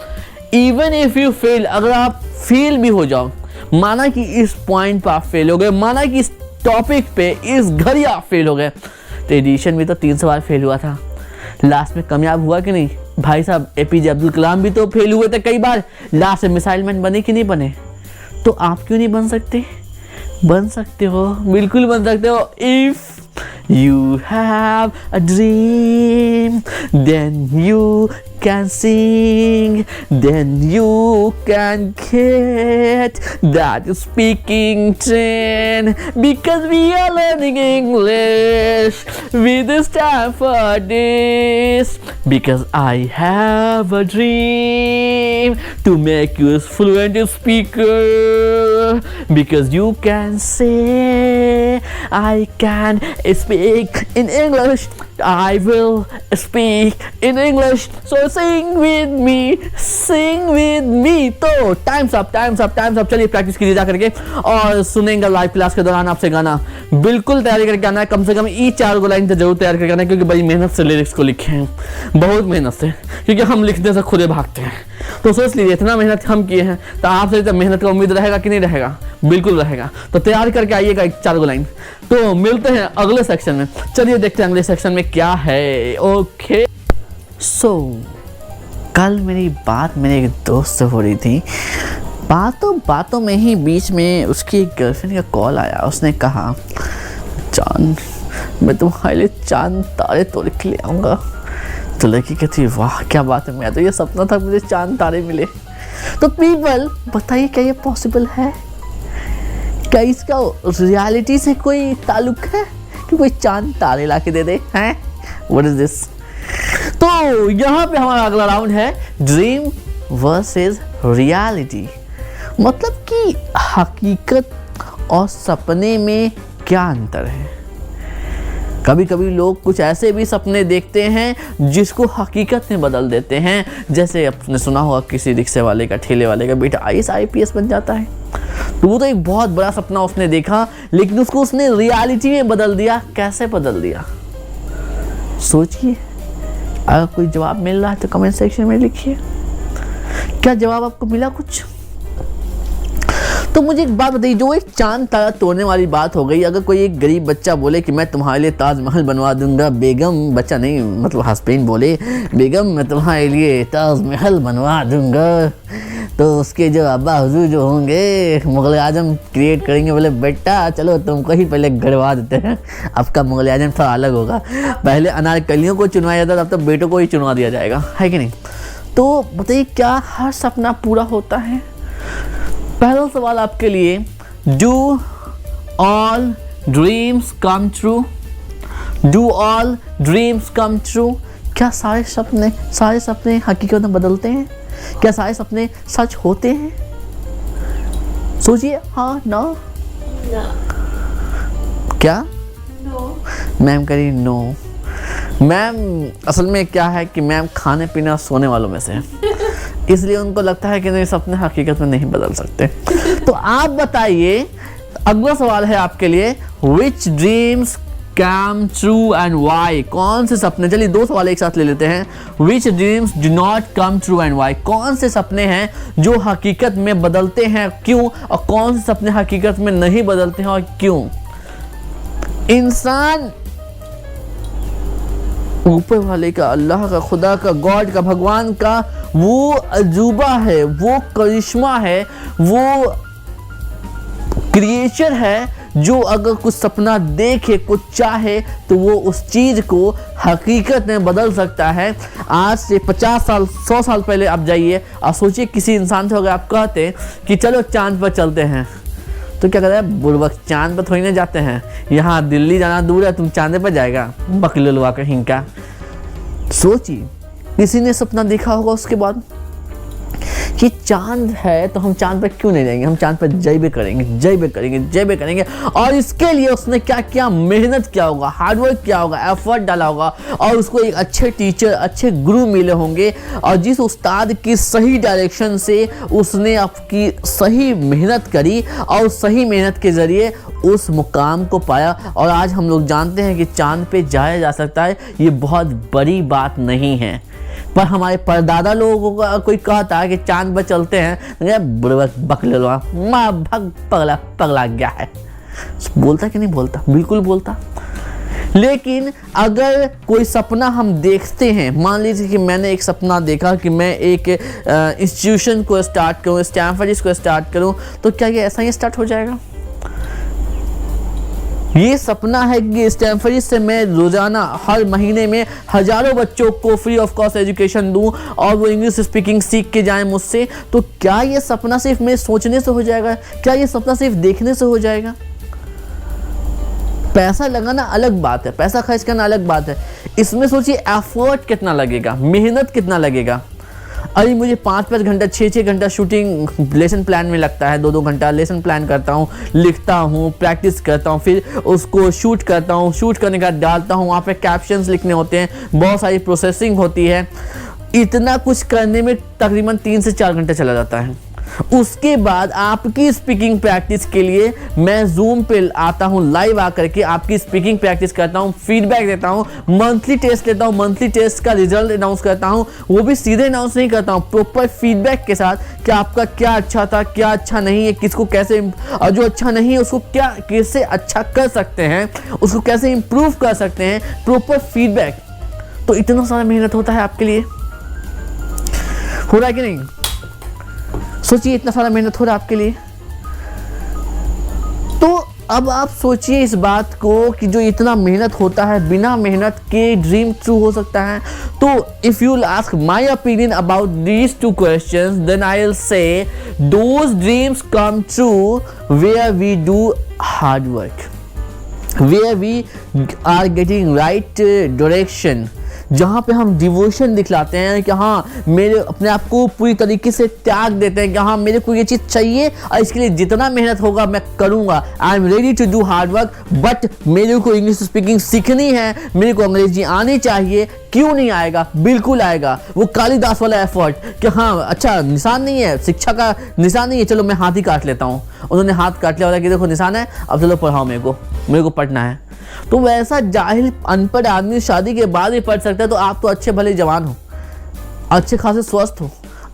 even if you fail, अगर आप फेल भी हो जाओ, माना कि इस पॉइंट पर आप फेल हो गए, माना कि इस टॉपिक पे इस घड़ी आप फेल हो गए। तो एडिशन भी तो 300 बार फेल हुआ था, लास्ट में कामयाब हुआ कि नहीं? भाई साहब APJ अब्दुल कलाम भी तो फेल हुए थे कई बार, लास्ट में मिसाइल मैन बने कि नहीं बने? तो आप क्यों नहीं बन सकते? बन सकते हो, बिल्कुल बन सकते हो। If you have a dream, then you can sing, then you can get that speaking train, because we are learning English with Stanfordist, because I have a dream to make you a fluent speaker, because you can say I can speak in English, I will speak in English, so sing with me, sing with me। तो times up, times up, times up. चलिए practice कीजिए जा करके, और सुनेंगे live class के दौरान आपसे गाना। बिल्कुल तैयारी करके आना है, कम से कम ये 4 लाइन तो जरूर तैयार करके आना है, क्योंकि बड़ी मेहनत से लिरिक्स को लिखे हैं, बहुत मेहनत से, क्योंकि हम लिखने से खुदे भागते हैं। तो सोच लीजिए इतना मेहनत हम किए हैं, तो आपसे तो मेहनत का उम्मीद रहेगा कि नहीं रहेगा? बिल्कुल रहेगा। तो तैयार करके आइएगा 4 लाइन। तो मिलते हैं अगले सेक्शन में। चलिए देखते हैं अगले सेक्शन में क्या है। ओके, सो कल मेरी बात मेरे एक दोस्त से हो रही थी, बातों में ही बीच में उसकी एक गर्लफ्रेंड का कॉल आया। उसने कहा, चांद, मैं तुम्हारे लिए चांद तारे तोड़ के ले आऊँगा। तो लड़की कहती, वाह क्या बात है, मैं तो ये सपना था मुझे चांद तारे मिले। तो पीपल बताइए, क्या ये पॉसिबल है? क्या इसका रियलिटी से कोई ताल्लुक है कि कोई चांद तारे ला के दे दे? हैं? What is this? तो यहाँ पे हमारा अगला राउंड है ड्रीम वर्सेस रियलिटी। मतलब कि हकीकत और सपने में क्या अंतर है। कभी कभी लोग कुछ ऐसे भी सपने देखते हैं जिसको हकीकत में बदल देते हैं। जैसे आपने सुना होगा किसी रिक्शे वाले का, ठेले वाले का बेटा IAS बन जाता है। तो वो तो एक बहुत बड़ा सपना उसने देखा, लेकिन उसको उसने रियलिटी में बदल दिया। कैसे बदल दिया? सोचिए। अगर कोई जवाब मिल रहा है तो कमेंट सेक्शन में लिखिए। क्या जवाब आपको मिला कुछ? तो मुझे एक बात बताइए, जो एक चांद तारा तोड़ने वाली बात हो गई, अगर कोई एक गरीब बच्चा बोले कि मैं तुम्हारे लिए ताजमहल बनवा दूंगा, बेगम, बच्चा नहीं मतलब हस्बैंड बोले, बेगम मैं तुम्हारे लिए ताजमहल बनवा दूंगा, तो उसके जो अब्बा हुजूर जो होंगे मुग़ल आज़म क्रिएट करेंगे, बोले बेटा चलो तुमको ही पहले गड़वा देते हैं। आपका मुग़ल आज़म थोड़ा अलग होगा, पहले अनारकलियों को चुनवाया जाता था, अब तो बेटों को ही चुनवा दिया जाएगा, है कि नहीं? तो बताइए क्या हर सपना पूरा होता है? पहला सवाल आपके लिए, do all dreams come true? Do all dreams come true? क्या सारे सपने हकीकत में बदलते हैं? क्या सारे सपने सच होते हैं? सोचिए, हाँ ना? क्या? नो। मैम कह रही नो। मैम असल में क्या है कि मैम खाने पीने और सोने वालों में से है, इसलिए उनको लगता है कि नहीं, सपने हकीकत में नहीं बदल सकते। तो आप बताइए, अगला सवाल है आपके लिए, which dreams come true and why? कौन से सपने, चलिए 2 सवाल एक साथ ले लेते हैं। Which dreams do not come true and why? कौन से सपने हैं जो हकीकत में बदलते हैं, क्यों? और कौन से सपने हकीकत में नहीं बदलते हैं और क्यों? इंसान ऊपर वाले का, अल्लाह का, खुदा का, गॉड का, भगवान का वो अजूबा है, वो करिश्मा है, वो क्रिएचर है जो अगर कुछ सपना देखे, कुछ चाहे तो वो उस चीज को हकीकत में बदल सकता है। आज से 50 साल 100 साल पहले आप जाइए और सोचिए, किसी इंसान से अगर आप कहते कि चलो चांद पर चलते हैं, तो क्या कहता है, बुड़बक, चांद पर थोड़ी ना जाते हैं, यहाँ दिल्ली जाना दूर है, तुम चांद पर जाएगा, बकलुलवा कहीं का। सोचिए, किसी ने सपना देखा होगा उसके बाद कि चांद है तो हम चांद पर क्यों नहीं जाएंगे, हम चांद पर जयबे करेंगे। और इसके लिए उसने क्या किया, मेहनत किया होगा, हार्डवर्क किया होगा, एफर्ट डाला होगा, और उसको एक अच्छे टीचर, अच्छे गुरु मिले होंगे, और जिस उस्ताद की सही डायरेक्शन से उसने आपकी सही मेहनत करी और सही मेहनत के ज़रिए उस मुकाम को पाया। और आज हम लोग जानते हैं कि चांद पे जाया जा सकता है, ये बहुत बड़ी बात नहीं है। पर हमारे परदादा लोगों का कोई कहता है कि चांद पर चलते हैं, बकलवा माँ भग पगला गया है। बोलता कि नहीं बोलता? बिल्कुल बोलता। लेकिन अगर कोई सपना हम देखते हैं, मान लीजिए कि मैंने एक सपना देखा कि मैं एक इंस्टीट्यूशन को स्टार्ट करूँ, स्टैनफोर्ड को स्टार्ट करूँ, तो क्या ये ऐसा ही स्टार्ट हो जाएगा? ये सपना है कि स्टैनफोर्ड से मैं रोजाना हर महीने में हजारों बच्चों को फ्री ऑफ कॉस्ट एजुकेशन दूं और वो इंग्लिश स्पीकिंग सीख के जाएं मुझसे। तो क्या ये सपना सिर्फ मेरे सोचने से हो जाएगा? क्या ये सपना सिर्फ देखने से हो जाएगा? पैसा लगाना अलग बात है, पैसा खर्च करना अलग बात है, इसमें सोचिए एफर्ट कितना लगेगा, मेहनत कितना लगेगा। अरे मुझे 5-5 घंटा 6-6 घंटा शूटिंग लेसन प्लान में लगता है, 2-2 घंटा लेसन प्लान करता हूँ, लिखता हूँ, प्रैक्टिस करता हूँ, फिर उसको शूट करता हूँ, शूट करने का डालता हूँ, वहाँ पे कैप्शंस लिखने होते हैं, बहुत सारी प्रोसेसिंग होती है। इतना कुछ करने में तकरीबन 3 से 4 घंटे चला जाता है। उसके बाद आपकी स्पीकिंग प्रैक्टिस के लिए मैं जूम पे आता हूँ, लाइव आकर के आपकी स्पीकिंग प्रैक्टिस करता हूँ, फीडबैक देता हूँ, मंथली टेस्ट लेता हूँ, मंथली टेस्ट का रिजल्ट अनाउंस करता हूँ। वो भी सीधे अनाउंस नहीं करता हूँ, प्रॉपर फीडबैक के साथ कि आपका क्या अच्छा था, क्या अच्छा नहीं है, किसको कैसे, और जो अच्छा नहीं है उसको क्या कैसे अच्छा कर सकते हैं, उसको कैसे इम्प्रूव कर सकते हैं, प्रॉपर फीडबैक। तो इतना सारा मेहनत होता है आपके लिए, हो रहा है कि नहीं? सोचिए, इतना सारा मेहनत हो रहा है आपके लिए। तो अब आप सोचिए इस बात को कि जो इतना मेहनत होता है, बिना मेहनत के ड्रीम ट्रू हो सकता है? तो if you will ask my opinion about these 2 questions, then I will say those dreams come true where we do hard work, where we are getting right direction, जहाँ पे हम डिवोशन दिखलाते हैं कि हाँ मेरे अपने आप को पूरी तरीके से त्याग देते हैं कि हाँ मेरे को ये चीज़ चाहिए और इसके लिए जितना मेहनत होगा मैं करूँगा, I am ready to do hard work, but मेरे को इंग्लिश स्पीकिंग सीखनी है, मेरे को अंग्रेजी आनी चाहिए। क्यों नहीं आएगा? बिल्कुल आएगा। वो कालिदास वाला एफर्ट कि हाँ अच्छा निशान नहीं है, शिक्षा का निशान नहीं है, चलो मैं हाथ ही काट लेता हूँ। उन्होंने हाथ काट लिया, कि देखो निशान है, अब चलो पढ़ाओ, मेरे को पढ़ना है। तो वैसा जाहिल अनपढ़ आदमी शादी के बाद ही पढ़ सकता है। तो आप तो अच्छे भले जवान हो, अच्छे खासे स्वस्थ हो,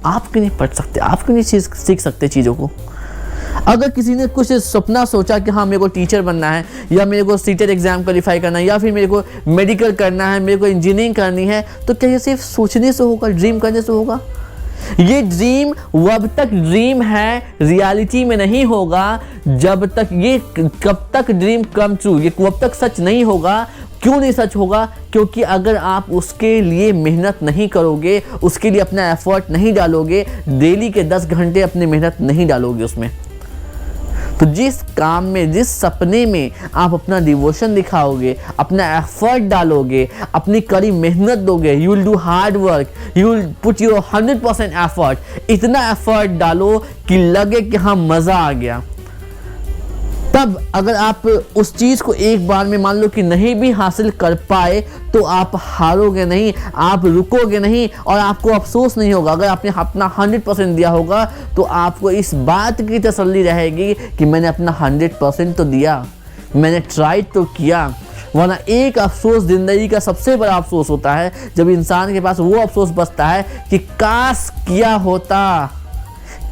आप क्यों नहीं पढ़ सकते? आप क्यों नहीं सीख सकते चीज़ों को? अगर किसी ने कुछ सपना सोचा कि हाँ मेरे को टीचर बनना है, या मेरे को सीटेट एग्जाम क्वालिफाई करना है, या फिर मेरे को मेडिकल करना है, मेरे को इंजीनियरिंग करनी है, तो क्या ये सिर्फ सोचने से होगा, ड्रीम करने से होगा? ये ड्रीम जब तक ड्रीम है, रियलिटी में नहीं होगा। जब तक ये कब तक ड्रीम कम ट्रू, ये कब तक सच नहीं होगा, क्यों नहीं सच होगा? क्योंकि अगर आप उसके लिए मेहनत नहीं करोगे, उसके लिए अपना एफर्ट नहीं डालोगे, डेली के 10 घंटे अपनी मेहनत नहीं डालोगे उसमें, तो जिस काम में, जिस सपने में आप अपना डिवोशन दिखाओगे, अपना एफर्ट डालोगे, अपनी कड़ी मेहनत दोगे, you will do hard work, you will put your 100% effort, इतना एफर्ट डालो कि लगे कि हाँ मज़ा आ गया। तब अगर आप उस चीज़ को एक बार में मान लो कि नहीं भी हासिल कर पाए, तो आप हारोगे नहीं, आप रुकोगे नहीं और आपको अफसोस नहीं होगा। अगर आपने अपना 100% दिया होगा तो आपको इस बात की तसल्ली रहेगी कि मैंने अपना 100% तो दिया, मैंने ट्राई तो किया। वरना एक अफसोस ज़िंदगी का सबसे बड़ा अफसोस होता है जब इंसान के पास वो अफसोस बचता है कि काश किया होता,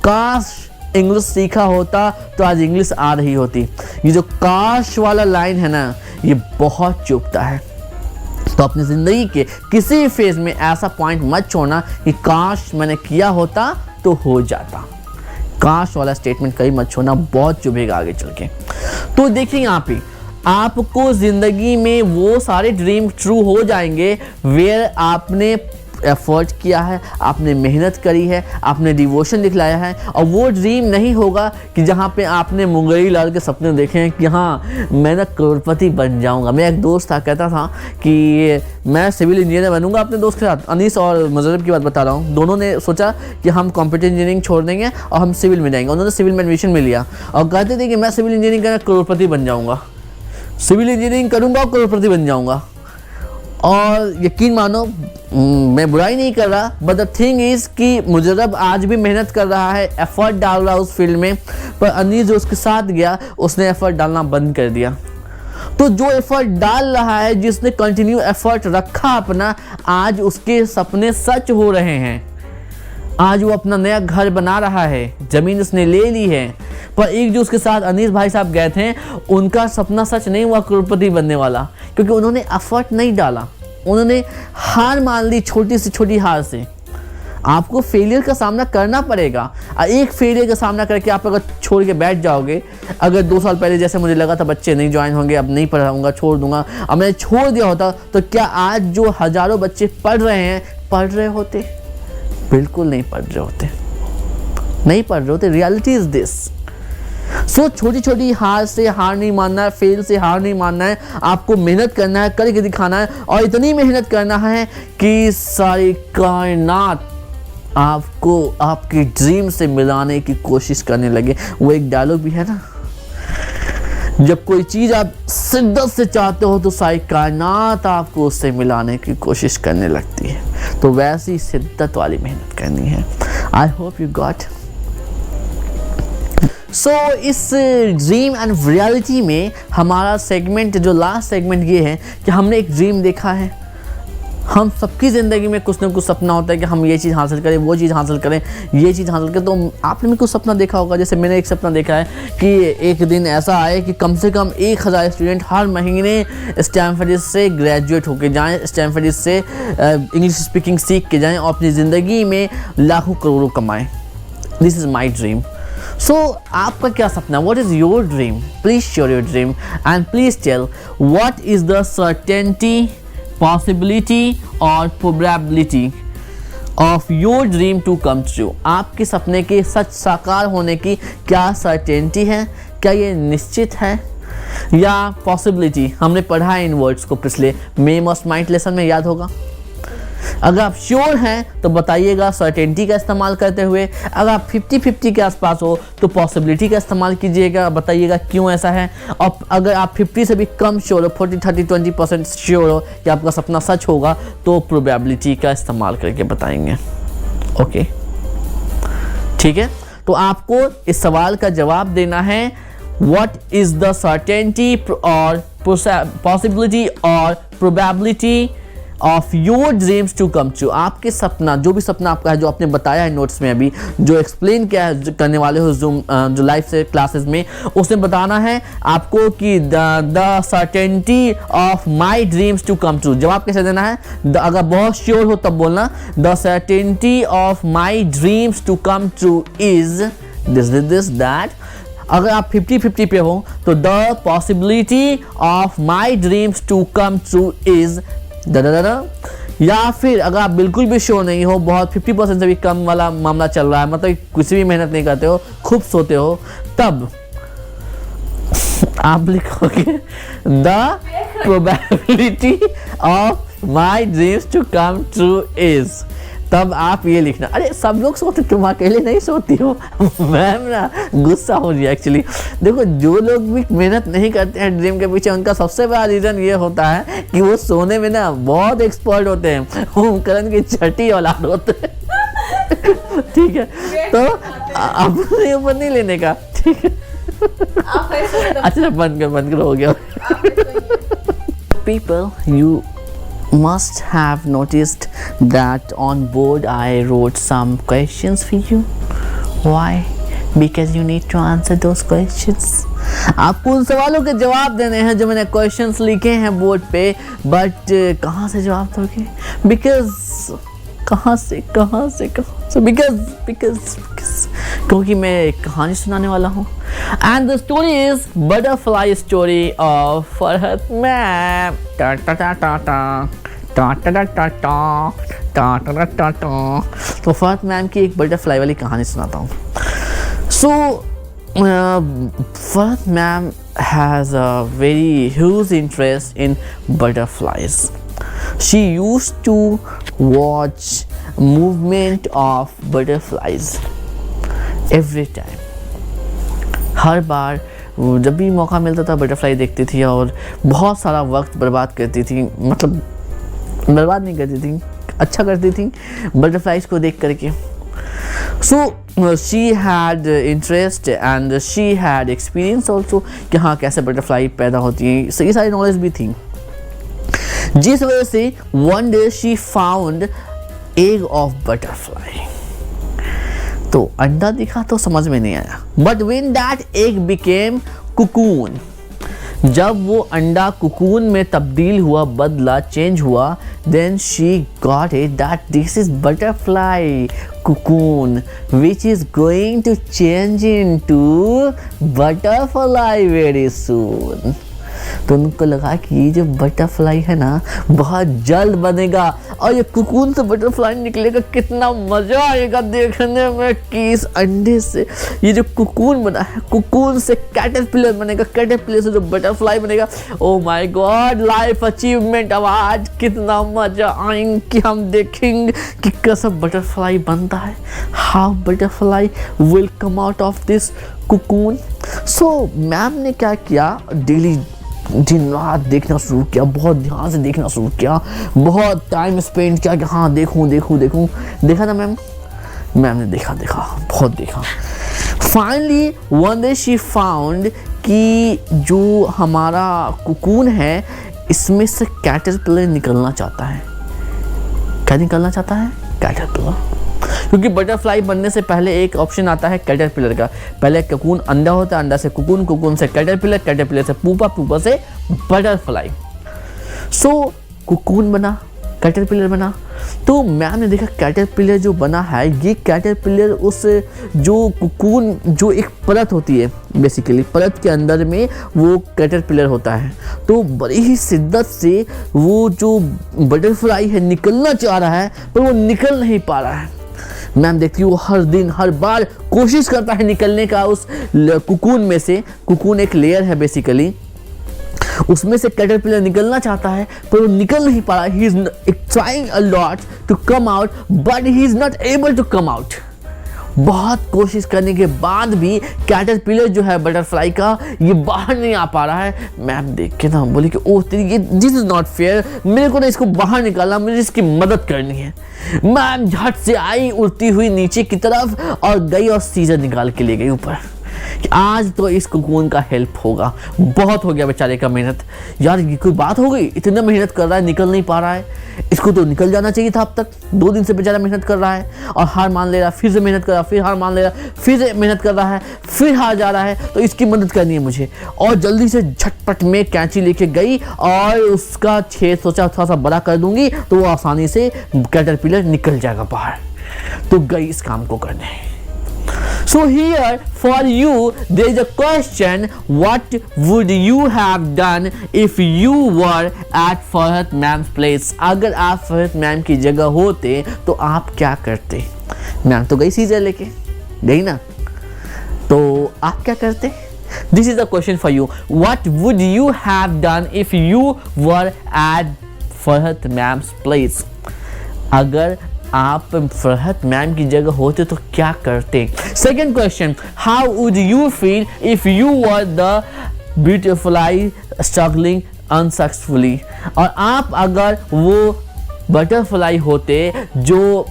काश इंग्लिश सीखा होता तो आज इंग्लिश आ रही होती। ये जो काश वाला लाइन है ना, ये बहुत चुभता है। तो अपनी ज़िंदगी के किसी फेज़ में ऐसा पॉइंट मत छोड़ना कि काश मैंने किया होता तो हो जाता। काश वाला स्टेटमेंट कहीं मत छोड़ना, बहुत चुभेगा आगे चल के। तो देखिए यहाँ पे आपको ज़िंदगी में वो सारे ड्रीम ट्रू हो जाएंगे वेयर आपने एफर्ट किया है, आपने मेहनत करी है, आपने डिवोशन दिखलाया है। और वो ड्रीम नहीं होगा कि जहाँ पे आपने मुंगेरी लाल के सपने देखे हैं कि हाँ मैं ना करोड़पति बन जाऊँगा। मेरा एक दोस्त था, कहता था कि मैं सिविल इंजीनियर बनूंगा। अपने दोस्त के साथ, अनीस और मुजरब की बात बता रहा हूँ, दोनों ने सोचा कि हम कंप्यूटर इंजीनियरिंग छोड़ देंगे और हम सिविल में जाएंगे। उन्होंने सिविल में एडमिशन में लिया और कहते थे कि मैं सिविल इंजीनियरिंग करके करोड़पति बन जाऊँगा, सिविल इंजीनियरिंग करूँगा और करोड़पति बन जाऊँगा। और यकीन मानो मैं बुराई नहीं कर रहा, बट द थिंग इज़ कि मुजरब आज भी मेहनत कर रहा है, एफर्ट डाल रहा है उस फील्ड में। पर अनीस जो उसके साथ गया उसने एफर्ट डालना बंद कर दिया। तो जो एफर्ट डाल रहा है, जिसने कंटिन्यू एफर्ट रखा अपना, आज उसके सपने सच हो रहे हैं। आज वो अपना नया घर बना रहा है, ज़मीन उसने ले ली है। पर एक जो उसके साथ अनीस भाई साहब गए थे, उनका सपना सच नहीं हुआ करोड़पति बनने वाला, क्योंकि उन्होंने एफर्ट नहीं डाला, उन्होंने हार मान ली छोटी से छोटी हार से। आपको फेलियर का सामना करना पड़ेगा। एक फेलियर का सामना करके आप अगर छोड़ के बैठ जाओगे, अगर 2 साल पहले जैसे मुझे लगा था बच्चे नहीं ज्वाइन होंगे, अब नहीं पढ़ाऊंगा, छोड़ दूंगा, अब मैंने छोड़ दिया होता, तो क्या आज जो हज़ारों बच्चे पढ़ रहे हैं पढ़ रहे होते? बिल्कुल नहीं पढ़ रहे होते, नहीं पढ़ रहे होते। Reality is this. सो छोटी छोटी हार से हार नहीं मानना है, फेल से हार नहीं मानना है, आपको मेहनत करना है, करके दिखाना है। और इतनी मेहनत करना है कि सारी कायनात आपको आपकी ड्रीम से मिलाने की कोशिश करने लगे। वो एक डायलॉग भी है ना, जब कोई चीज़ आप शिद्दत से चाहते हो तो सारी कायनात आपको उससे मिलाने की कोशिश करने लगती है। तो वैसी शिद्दत वाली मेहनत करनी है। I hope you got. So इस ड्रीम एंड रियलिटी में हमारा सेगमेंट, जो लास्ट सेगमेंट ये है कि हमने एक ड्रीम देखा है। हम सबकी ज़िंदगी में कुछ ना कुछ सपना होता है कि हम ये चीज़ हासिल करें, वो चीज़ हासिल करें, ये चीज़ हासिल करें। तो आपने भी कुछ सपना देखा होगा। जैसे मैंने एक सपना देखा है कि एक दिन ऐसा आए कि कम से कम 1000 स्टूडेंट हर महीने स्टैनफोर्ड से ग्रेजुएट होके जाएं, स्टैनफोर्ड से इंग्लिश स्पीकिंग सीख के जाएं और अपनी ज़िंदगी में लाखों करोड़ों कमाएं। This is my dream. So आपका क्या सपना? What is your dream? Please share your dream and please tell what is the certainty, possibility or probability of your dream to come true। आपके सपने के सच साकार होने की क्या सर्टेनिटी है? क्या ये निश्चित है या पॉसिबिलिटी? हमने पढ़ा है इन वर्ड्स को पिछले मे मस्ट माइंड लेसन में, याद होगा। अगर आप श्योर हैं तो बताइएगा सर्टेनिटी का इस्तेमाल करते हुए। अगर आप 50-50 के आसपास हो तो पॉसिबिलिटी का इस्तेमाल कीजिएगा, बताइएगा क्यों ऐसा है। और अगर आप 50 से भी कम श्योर हो, 40, 30, 20% श्योर हो कि आपका सपना सच होगा, तो प्रोबेबिलिटी का इस्तेमाल करके बताएंगे। ओके, ठीक है। तो आपको इस सवाल का जवाब देना है, व्हाट इज द सर्टेनिटी और पॉसिबिलिटी और probability of your dreams to come true. आपके सपना, जो भी सपना आपका है, जो आपने बताया है नोट्स में अभी, जो एक्सप्लेन किया है करने वाले हो जूम जो लाइव से क्लासेस में, उसमें बताना है आपको कि the certainty of my dreams to come true. जवाब कैसे देना है? अगर बहुत श्योर हो तब बोलना, the certainty of my dreams to come true is this that. अगर आप 50-50 पे हो तो the possibility of my dreams to come true is या फिर अगर आप बिल्कुल भी श्योर नहीं हो, बहुत 50% से भी कम वाला मामला चल रहा है, मतलब कुछ भी मेहनत नहीं करते हो, खूब सोते हो, तब आप लिखोगे the probability of my dreams to come true is. तब आप ये लिखना। अरे सब लोग सोते, तुम अकेले नहीं सोती हो। मैम ना गुस्सा हो रही है एक्चुअली। देखो जो लोग भी मेहनत नहीं करते हैं ड्रीम के पीछे, उनका सबसे बड़ा रीज़न ये होता है कि वो सोने में ना बहुत एक्सपर्ट होते हैं, ओमकरण की छठी औलाद होते हैं। ठीक है, तो अपने ऊपर नहीं लेने का, ठीक है। अच्छा बंद कर हो गया। People, you must have noticed that on board I wrote some questions for you. Why? Because you need to answer those questions. आपको उन सवालों के जवाब देने हैं जो मैंने क्वेश्चंस लिखे हैं बोर्ड पे, बट कहाँ से जवाब दोगे? बिकॉज कहाँ से बिकॉज क्योंकि मैं एक कहानी सुनाने वाला हूँ। And the story is butterfly story of Farhat ma'am. तो फरहत मैम की एक बटरफ्लाई वाली कहानी सुनाता हूँ। So Farhat ma'am has a very huge interest in butterflies. She used to watch movement of butterflies every time. हर बार जब भी मौका मिलता था बटरफ्लाई देखती थी और बहुत सारा वक्त बर्बाद करती थी, मतलब बर्बाद नहीं करती थी, अच्छा करती थी बटरफ्लाइज को देख करके। So she had interest and she had experience also कि हाँ कैसे बटरफ्लाई पैदा होती है, सही सारी नॉलेज भी थी, जिस वजह से one day she found egg of butterfly। तो अंडा दिखा तो समझ में नहीं आया, but when that egg became cocoon, जब वो अंडा कुकून में तब्दील हुआ, बदला, चेंज हुआ, then she got it that this is butterfly cocoon which is going to change into butterfly very soon। तो उनको लगा कि ये जो बटरफ्लाई है ना बहुत जल्द बनेगा और ये कुकून से बटरफ्लाई निकलेगा, कितना मजा आएगा देखने में कि इस अंडे से ये जो कुकून बना है, कुकून से कैटरपिलर बनेगा, कैटरपिलर से जो बटरफ्लाई बनेगा। Oh my God, life achievement award, कितना मजा आएंगे कि हम देखेंगे कि कैसा बटरफ्लाई बनता है, how butterfly will come out of this cocoon. So ma'am ने क्या किया, डेली दिन रात देखना शुरू किया, बहुत ध्यान से देखना शुरू किया, बहुत टाइम स्पेंड किया कि हाँ देखूं। देखा ना मैम ने देखा बहुत देखा। Finally one day she found कि जो हमारा कुकून है इसमें से कैटरपिलर निकलना चाहता है। क्या निकलना चाहता है? कैटरपिलर। क्योंकि बटरफ्लाई बनने से पहले एक ऑप्शन आता है कैटरपिलर का। पहले कुकून अंडा होता है, अंडा से कुकून, कुकून से कैटरपिलर, कैटरपिलर से पूपा, पूपा से बटरफ्लाई। सो कुकून बना, कैटरपिलर बना। तो मैम ने देखा कैटरपिलर जो बना है, ये कैटरपिलर उस जो कुकून, जो एक परत होती है बेसिकली, परत के अंदर में वो कैटरपिलर होता है। तो बड़ी ही शिद्दत से वो जो बटरफ्लाई है निकलना चाह रहा है पर वो निकल नहीं पा रहा है। मैम देखती है वो हर दिन हर बार कोशिश करता है निकलने का उस कुकून में से। कुकून एक लेयर है बेसिकली, उसमें से कैटरपिलर निकलना चाहता है पर वो निकल नहीं पा रहा। He is trying a lot to come out but he is not able to come out. बहुत कोशिश करने के बाद भी कैटरपिलर जो है बटरफ्लाई का ये बाहर नहीं आ पा रहा है। मैम देख के ना बोली कि ओह तेरी ये दिस इज नॉट फेयर, मेरे को ना इसको बाहर निकालना, मुझे इसकी मदद करनी है। मैम झट से आई उड़ती हुई नीचे की तरफ और गई और सीजर निकाल के ले गई ऊपर कि आज तो इस कुकून का हेल्प होगा। बहुत हो गया बेचारे का मेहनत। यार ये कोई बात हो गई, इतना मेहनत कर रहा है निकल नहीं पा रहा है, इसको तो निकल जाना चाहिए था अब तक। 2 दिन से बेचारा मेहनत कर रहा है और हार मान ले रहा है, फिर से मेहनत कर रहा है, फिर हार मान ले रहा है, फिर से मेहनत कर रहा है, फिर हार जा रहा है। तो इसकी मदद करनी है मुझे। और जल्दी से झटपट में कैंची लेके गई और उसका छेद सोचा थोड़ा सा बड़ा कर दूंगी तो वो आसानी से कैटरपिलर निकल जाएगा बाहर। तो गई इस काम को करने। So here for you there is a question, what would you have done if you were at Farhat ma'am's place? अगर आप फरहत मैम की जगह होते तो आप क्या करते? मैम तो गई सीजर लेके, गई ना, तो आप क्या करते? This is a question for you. What would you have done if you were at Farhat ma'am's place? अगर आप फरहत मैम की जगह होते तो क्या करते? Second question, how would you feel if you were the beautifully struggling unsuccessfully? और आप अगर वो बटरफ्लाई होते जो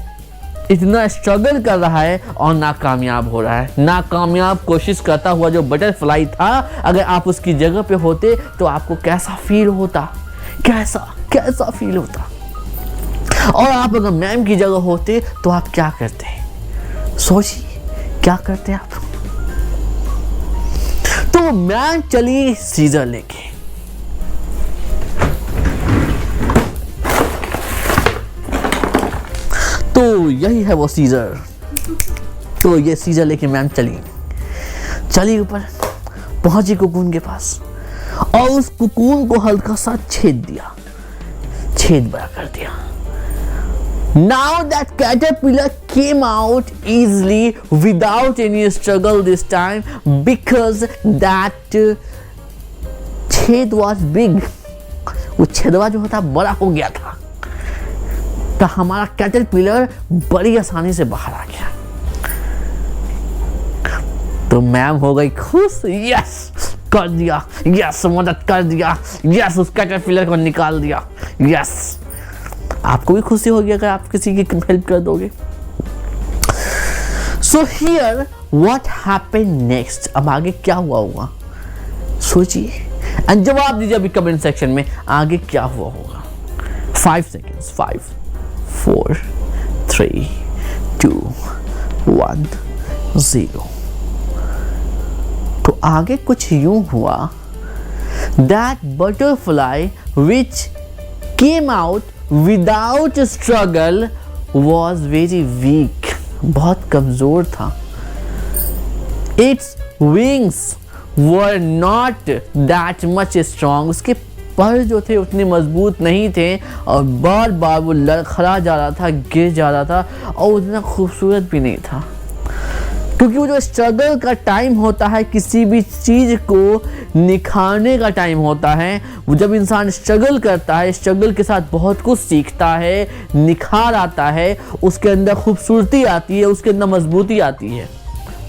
इतना स्ट्रगल कर रहा है और नाकामयाब हो रहा है, नाकामयाब कोशिश करता हुआ जो बटरफ्लाई था, अगर आप उसकी जगह पे होते तो आपको कैसा फील होता? कैसा फील होता? और आप अगर मैम की जगह होते तो आप क्या करते? सोचिए क्या करते आप? तो मैम चली सीजर लेके, तो यही है वो सीजर। तो ये सीजर लेके मैम चली ऊपर, पहुंची कुकून के पास और उस कुकून को हल्का सा छेद बड़ा कर दिया। Now that caterpillar came out easily without any struggle this time because that छेद was big. वो छेदवा जो होता बड़ा हो गया था, तो हमारा कैटरपिलर बड़ी आसानी से बाहर आ गया। तो मैम हो गई खुश, यस कर दिया, यस मदद कर दिया, यस उस कैटरपिलर को निकाल दिया, यस। आपको भी खुशी होगी अगर आप किसी की हेल्प कर दोगे। So here what happened next? अब आगे क्या हुआ होगा सोचिए एंड जवाब दीजिए अभी कमेंट सेक्शन में, आगे क्या हुआ होगा। 5 सेकेंड्स, 5 4 3 2 1 0। तो आगे कुछ यूं हुआ, that butterfly which came out without struggle was very weak, बहुत कमजोर था। Its wings were not that much strong, उसके पर जो थे उतने मजबूत नहीं थे और बार बार वो लड़खड़ा जा रहा था, गिर जा रहा था और उतना खूबसूरत भी नहीं था। क्योंकि वो जो स्ट्रगल का टाइम होता है, किसी भी चीज़ को निखारने का टाइम होता है, वो जब इंसान स्ट्रगल करता है, स्ट्रगल के साथ बहुत कुछ सीखता है, निखार आता है, उसके अंदर खूबसूरती आती है, उसके अंदर मजबूती आती है।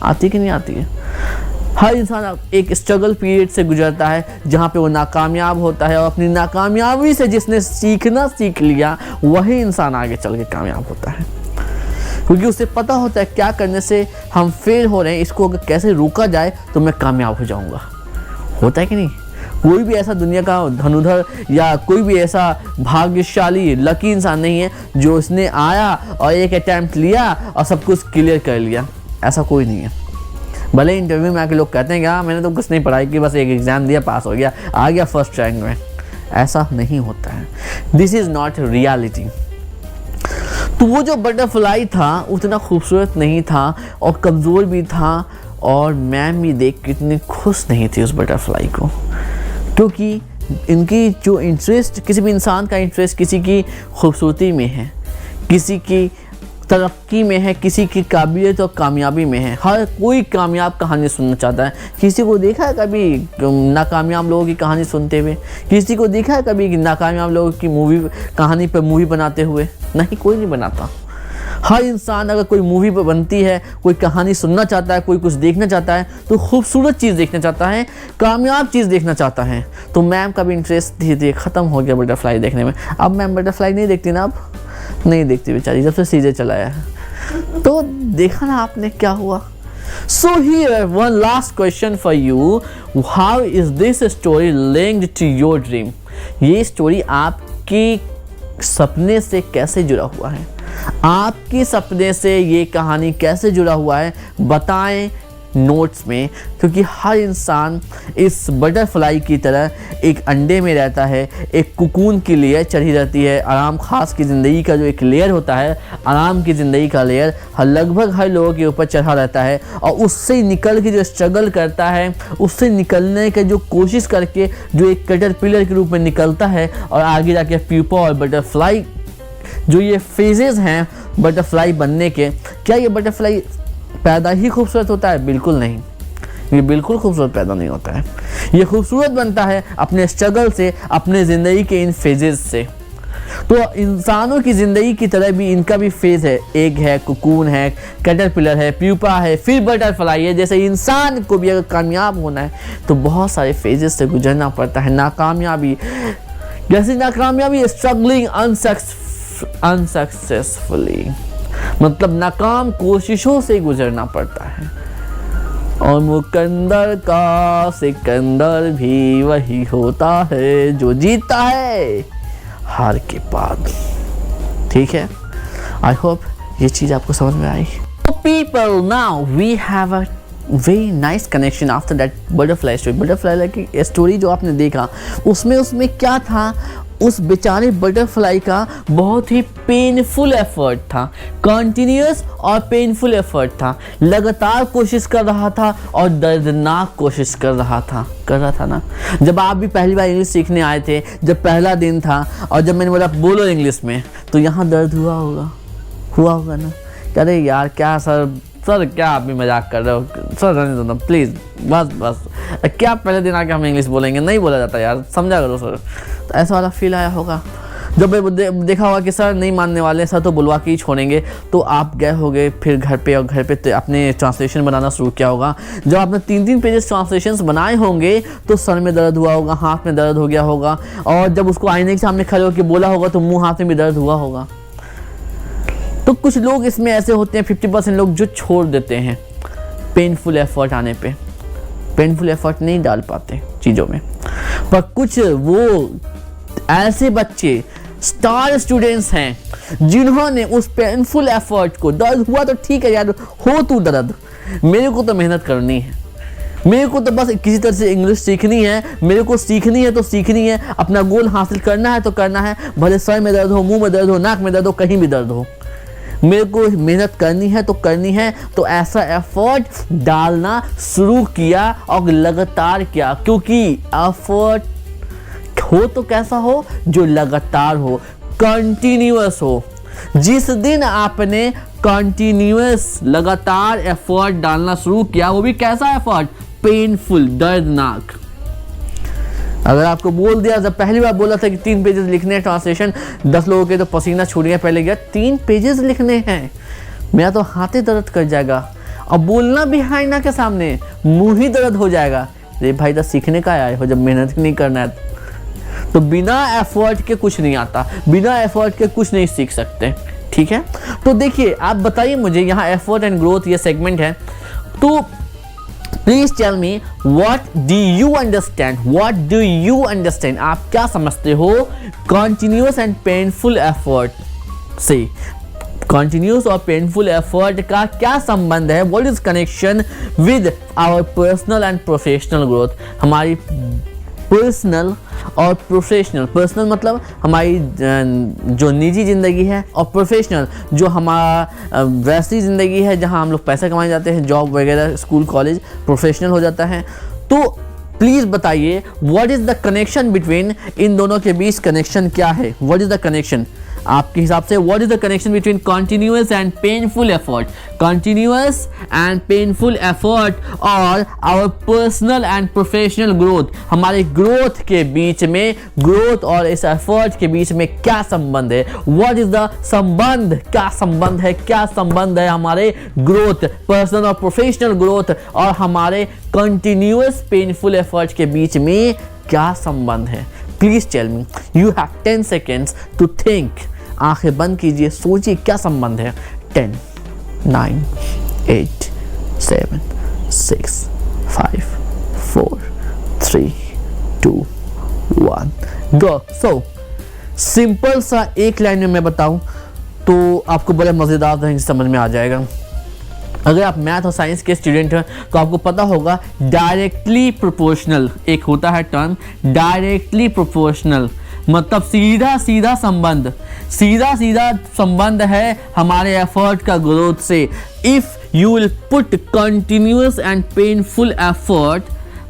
आती कि नहीं आती है? हर इंसान एक स्ट्रगल पीरियड से गुजरता है जहाँ पे वो नाकामयाब होता है और अपनी नाकामयाबी से जिसने सीख लिया वही इंसान आगे चल के कामयाब होता है, क्योंकि उसे पता होता है क्या करने से हम फेल हो रहे हैं, इसको अगर कैसे रोका जाए तो मैं कामयाब हो जाऊंगा। होता है कि नहीं? कोई भी ऐसा दुनिया का धनुधर या कोई भी ऐसा भाग्यशाली लकी इंसान नहीं है जो उसने आया और एक अटैम्प्ट लिया और सब कुछ क्लियर कर लिया। ऐसा कोई नहीं है। भले इंटरव्यू में आके लोग कहते हैं कि हाँ मैंने तो कुछ नहीं पढ़ाई की, बस एक एग्ज़ाम दिया, पास हो गया, आ गया फर्स्ट रैंक में। ऐसा नहीं होता है। This is not reality. तो वो जो बटरफ्लाई था उतना खूबसूरत नहीं था और कमज़ोर भी था, और मैम भी देख के इतनी खुश नहीं थी उस बटरफ्लाई को, क्योंकि इनकी जो इंटरेस्ट, किसी भी इंसान का इंटरेस्ट किसी की खूबसूरती में है, किसी की तरक्की में है, किसी की काबिलियत और कामयाबी में है। हर कोई कामयाब कहानी सुनना चाहता है। किसी को देखा है कभी नाकामयाब लोगों की कहानी सुनते हुए? किसी को देखा है कभी नाकामयाब लोगों की कहानी पर मूवी बनाते हुए? नहीं, कोई नहीं बनाता। हर इंसान अगर कोई मूवी पर बनती है, कोई कहानी सुनना चाहता है, कोई कुछ देखना चाहता है, तो खूबसूरत चीज़ देखना चाहता है, कामयाब चीज़ देखना चाहता है। तो मैम का भी इंटरेस्ट धीरे धीरे ख़त्म हो गया बटरफ्लाई देखने में। अब मैम बटरफ्लाई नहीं देखती ना, अब नहीं देखती बेचारी, जब से सीजर चलाया है। तो देखा ना आपने क्या हुआ। So here one last question for you, how is this story linked to your dream? ये स्टोरी आपके सपने से कैसे जुड़ा हुआ है? आपके सपने से ये कहानी कैसे जुड़ा हुआ है? बताएं नोट्स में, क्योंकि हर इंसान इस बटरफ्लाई की तरह एक अंडे में रहता है, एक कुकून की लेयर चढ़ी रहती है। आराम खास की ज़िंदगी का जो एक लेयर होता है, आराम की ज़िंदगी का लेयर लगभग हर लोगों के ऊपर चढ़ा रहता है, और उससे निकल के जो स्ट्रगल करता है, उससे निकलने की जो कोशिश करके जो एक कैटरपिलर के रूप में निकलता है और आगे जाके प्यूपा और बटरफ्लाई, जो ये फेजेस हैं बटरफ्लाई बनने के। क्या ये बटरफ्लाई पैदा ही खूबसूरत होता है? बिल्कुल नहीं, ये बिल्कुल खूबसूरत पैदा नहीं होता है। ये खूबसूरत बनता है अपने स्ट्रगल से, अपने ज़िंदगी के इन फेजेस से। तो इंसानों की ज़िंदगी की तरह भी इनका भी फेज़ है, एग है, कुकून है, कैटरपिलर है, प्यूपा है, फिर बटरफ्लाई है। जैसे इंसान को भी अगर कामयाब होना है तो बहुत सारे फेजेस से गुजरना पड़ता है। नाकामयाबी, जैसे नाकामयाबी स्ट्रगलिंग अनसक्सेसफुली, मतलब नाकाम कोशिशों से गुजरना पड़ता है। और मुकंदर का सिकंदर भी वही होता है जो जीतता है हार के बाद। ठीक है, आई होप ये चीज़ आपको समझ में आई। People, now we have a very nice connection after that butterfly story. Butterfly की स्टोरी जो आपने देखा, उसमें क्या था, उस बेचारे बटरफ्लाई का बहुत ही पेनफुल एफर्ट था, कंटिन्यूस और पेनफुल एफर्ट था। लगातार कोशिश कर रहा था और दर्दनाक कोशिश कर रहा था ना। जब आप भी पहली बार इंग्लिश सीखने आए थे, जब पहला दिन था और जब मैंने बोला बोलो इंग्लिश में, तो यहाँ दर्द हुआ होगा ना। अरे यार क्या सर क्या आप भी मजाक कर रहे हो सर, रहने दो प्लीज़, बस क्या पहले दिन आके हम इंग्लिश बोलेंगे? नहीं बोला जाता यार, समझा करो सर। तो ऐसा वाला फील आया होगा जब देखा होगा कि सर नहीं मानने वाले, सर तो बुलवा के ही छोड़ेंगे, तो आप गए होगे फिर घर पे अपने ट्रांसलेशन बनाना शुरू किया होगा। जब आपने 3 पेजेस ट्रांसलेशंस बनाए होंगे तो सर में दर्द हुआ होगा, हाथ में दर्द हो गया होगा, और जब उसको आईने के सामने खड़े होकर बोला होगा तो मुँह हाथ में भी दर्द हुआ होगा। तो कुछ लोग इसमें ऐसे होते हैं, 50% लोग जो छोड़ देते हैं पेनफुल एफर्ट आने पे, पेनफुल एफर्ट नहीं डाल पाते चीज़ों में। पर कुछ वो ऐसे बच्चे स्टार स्टूडेंट्स हैं जिन्होंने उस पेनफुल एफर्ट को, दर्द हुआ तो ठीक है यार, हो तू दर्द, मेरे को तो मेहनत करनी है, मेरे को तो बस किसी तरह से इंग्लिश सीखनी है, मेरे को सीखनी है तो सीखनी है, अपना गोल हासिल करना है तो करना है, भले सर में दर्द हो, मुंह में दर्द हो, नाक में दर्द हो, कहीं भी दर्द हो, मेरे को मेहनत करनी है तो करनी है। तो ऐसा एफर्ट डालना शुरू किया और लगातार किया, क्योंकि एफर्ट हो तो कैसा हो, जो लगातार हो, कंटिन्यूअस हो। जिस दिन आपने कंटिन्यूअस लगातार एफर्ट डालना शुरू किया, वो भी कैसा एफर्ट, पेनफुल, दर्दनाक। अगर आपको बोल दिया, जब पहली बार बोला था कि 3 पेजेस लिखने हैं ट्रांसलेशन, 10 लोगों के तो पसीना छूट गया पहले गया, 3 पेजेस लिखने हैं, मेरा तो हाथ ही दर्द कर जाएगा, और बोलना भी आईना के सामने, मुंह ही दर्द हो जाएगा। अरे भाई तो सीखने का आए हो, जब मेहनत ही नहीं करना है तो बिना एफर्ट के कुछ नहीं आता, बिना एफर्ट के कुछ नहीं सीख सकते। ठीक है, तो देखिए आप बताइए मुझे, यहाँ एफर्ट एंड ग्रोथ ये सेगमेंट है, तो please tell me what do you understand, what do you understand, आप क्या समझते हो कंटिन्यूअस एंड पेनफुल एफर्ट से? कंटिन्यूअस और पेनफुल एफर्ट का क्या संबंध है? What is connection with our personal and professional growth? हमारी पर्सनल और प्रोफेशनल, पर्सनल मतलब हमारी जो निजी ज़िंदगी है, और प्रोफेशनल जो हमारा वैसी ज़िंदगी है जहां हम लोग पैसा कमाए जाते हैं, जॉब वगैरह, स्कूल कॉलेज, प्रोफेशनल हो जाता है। तो प्लीज़ बताइए what is the connection between, इन दोनों के बीच कनेक्शन क्या है? व्हाट इज़ द कनेक्शन आपके हिसाब से? What is the connection between continuous and painful effort, continuous and painful effort और our personal and professional growth? हमारे ग्रोथ के बीच में, ग्रोथ और इस एफर्ट के बीच में क्या संबंध है? व्हाट इज द संबंध, क्या संबंध है, क्या संबंध है हमारे ग्रोथ, पर्सनल और प्रोफेशनल ग्रोथ और हमारे कंटिन्यूअस पेनफुल एफर्ट के बीच में क्या संबंध है? Please tell me, you have 10 seconds to think. आंखें बंद कीजिए, सोचिए क्या संबंध है। 10, 9, 8, 7, 6, 5, 4, 3, 2, 1, गो। सो सिंपल सा एक लाइन में मैं बताऊं तो आपको बड़े मजेदार ढंग से समझ में आ जाएगा। अगर आप मैथ और साइंस के स्टूडेंट हैं तो आपको पता होगा डायरेक्टली प्रोपोर्शनल एक होता है टर्म, डायरेक्टली प्रोपोर्शनल मतलब सीधा सीधा संबंध है हमारे एफर्ट का ग्रोथ से। If you will put continuous and painful effort,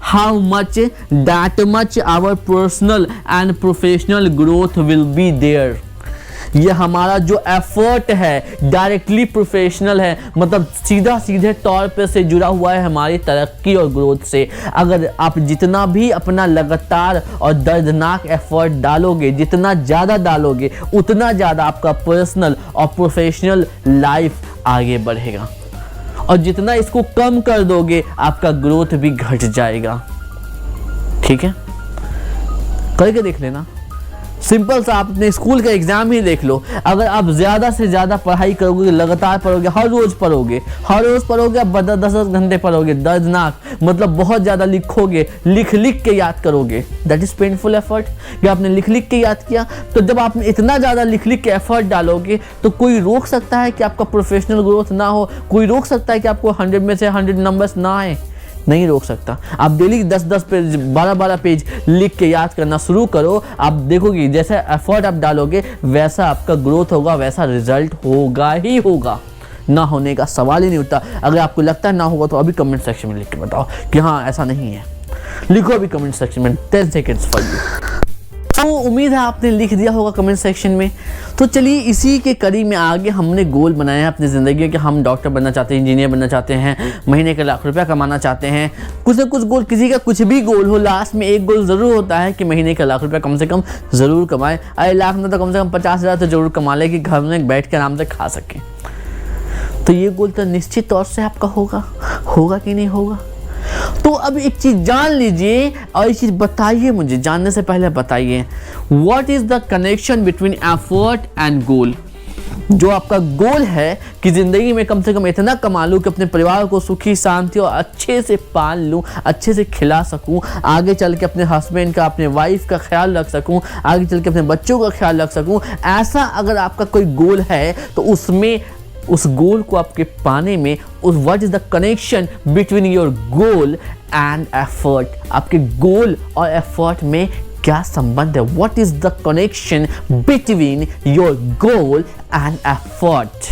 how much that much our personal and professional growth will be there. ये हमारा जो एफर्ट है डायरेक्टली प्रोफेशनल है, मतलब सीधे तौर पे से जुड़ा हुआ है हमारी तरक्की और ग्रोथ से। अगर आप जितना भी अपना लगातार और दर्दनाक एफर्ट डालोगे, जितना ज़्यादा डालोगे, उतना ज़्यादा आपका पर्सनल और प्रोफेशनल लाइफ आगे बढ़ेगा, और जितना इसको कम कर दोगे आपका ग्रोथ भी घट जाएगा। ठीक है, करके देख लेना। सिंपल सा आप अपने स्कूल का एग्जाम ही देख लो। अगर आप ज़्यादा से ज़्यादा पढ़ाई करोगे, लगातार पढ़ोगे, हर रोज़ पढ़ोगे, आप 10-10 घंटे पढ़ोगे, दर्दनाक मतलब बहुत ज़्यादा लिखोगे, लिख के याद करोगे, दैट इज़ पेनफुल एफर्ट। कि आपने लिख के याद किया, तो जब आपने इतना ज़्यादा लिख के एफर्ट डालोगे तो कोई रोक सकता है कि आपका प्रोफेशनल ग्रोथ ना हो? कोई रोक सकता है कि आपको 100 में से 100 नंबर्स ना आए? नहीं रोक सकता। आप डेली 10-10 पेज, 12-12 पेज लिख के याद करना शुरू करो। आप देखोगे जैसे एफर्ट आप डालोगे वैसा आपका ग्रोथ होगा, वैसा रिजल्ट होगा ही होगा, ना होने का सवाल ही नहीं उठता। अगर आपको लगता है ना होगा तो अभी कमेंट सेक्शन में लिख के बताओ कि हाँ ऐसा नहीं है। लिखो अभी कमेंट सेक्शन में, 10 सेकेंड्स फॉर यू। तो उम्मीद है आपने लिख दिया होगा कमेंट सेक्शन में। तो चलिए इसी के कड़ी में आगे हमने गोल बनाया है अपनी ज़िंदगी के। हम डॉक्टर बनना चाहते हैं, इंजीनियर बनना चाहते हैं, महीने के लाख रुपया कमाना चाहते हैं। कुछ न कुछ गोल, किसी का कुछ भी गोल हो, लास्ट में एक गोल ज़रूर होता है कि महीने का लाख रुपया कम से कम ज़रूर कमाए। अरे लाख ना तो कम से कम 50,000 तो ज़रूर कमा ले कि घर में बैठ के आराम से खा सकें। तो ये गोल तो निश्चित तौर से आपका होगा कि नहीं होगा? तो अब एक चीज जान लीजिए और एक चीज बताइए, मुझे जानने से पहले बताइए, what is the connection between effort and goal? जो आपका गोल है कि जिंदगी में कम से कम इतना कमा लूं कि अपने परिवार को सुखी शांति और अच्छे से पाल लूं, अच्छे से खिला सकूं, आगे चल के अपने हस्बैंड का, अपने वाइफ का ख्याल रख सकूं, आगे चल के अपने बच्चों का ख्याल रख सकूं। ऐसा अगर आपका कोई गोल है तो उसमें, उस गोल को आपके पाने में, उस what is the connection between your goal and effort? आपके गोल और एफर्ट में क्या संबंध है? What is the connection between your goal and effort?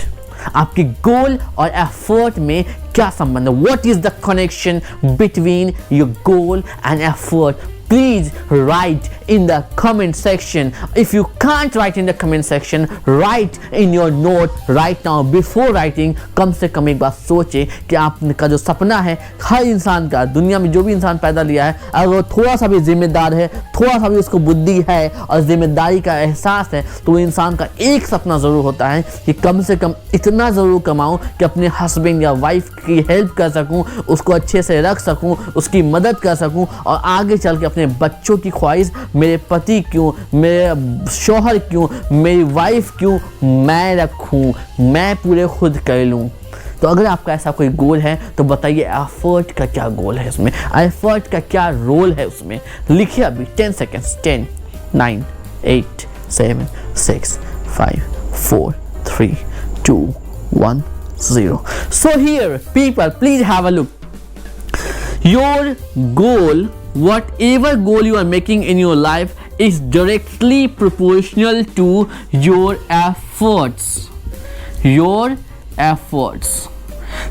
आपके गोल और एफर्ट में क्या संबंध है? What is the connection between your goal and effort? Please write in the comment section. If you can't write in the comment section, write in your note right now. Before writing, कम से कम एक बात सोचे कि आपका जो सपना है, हर इंसान का, दुनिया में जो भी इंसान पैदा लिया है, अगर वो थोड़ा सा भी जिम्मेदार है, थोड़ा सा भी उसको बुद्धि है और जिम्मेदारी का एहसास है, तो वो इंसान का एक सपना ज़रूर होता है कि कम से कम इतना ज़रूर कमाऊँ कि अपने हस्बैंड या वाइफ की हेल्प कर सकूँ, उसको अच्छे से रख सकूँ, उसकी मदद कर सकूँ, और आगे चल के अपने बच्चों की ख्वाहिश, मेरे पति क्यों, मेरे शौहर क्यों, मेरी वाइफ क्यों, मैं रखूं, मैं पूरे खुद कर लूं। तो अगर आपका ऐसा कोई गोल है तो बताइए एफर्ट का क्या गोल है उसमें, एफर्ट का क्या रोल है उसमें? लिखिए अभी 10 seconds. 10, 9, 8, 7, 6, 5, 4, 3, 2, 1, 0. So here people, please have a look. Your goal, whatever goal you are making in your life, is directly proportional to your efforts. Your efforts.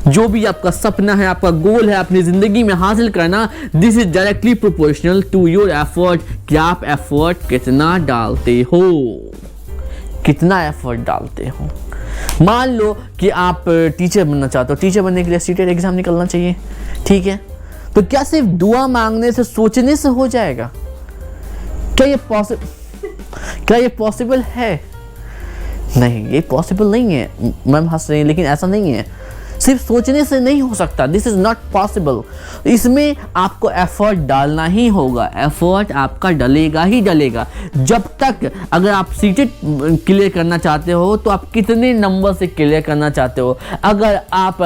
जो भी आपका सपना है, आपका गोल है अपनी जिंदगी में हासिल करना, this is directly proportional to your effort. कि आप एफर्ट कितना डालते हो, कितना एफर्ट डालते हो। मान लो कि आप टीचर बनना चाहते हो, टीचर बनने के लिए सीटेट एग्जाम निकलना चाहिए, ठीक है? तो क्या सिर्फ दुआ मांगने से, सोचने से हो जाएगा? क्या ये पॉसिबल है? नहीं, ये पॉसिबल नहीं है। मैम हंस रही है, लेकिन ऐसा नहीं है। सिर्फ सोचने से नहीं हो सकता, दिस इज नॉट पॉसिबल। इसमें आपको एफर्ट डालना ही होगा, एफर्ट आपका डलेगा ही डलेगा। जब तक, अगर आप सीटेट क्लियर करना चाहते हो तो आप कितने नंबर से क्लियर करना चाहते हो? अगर आप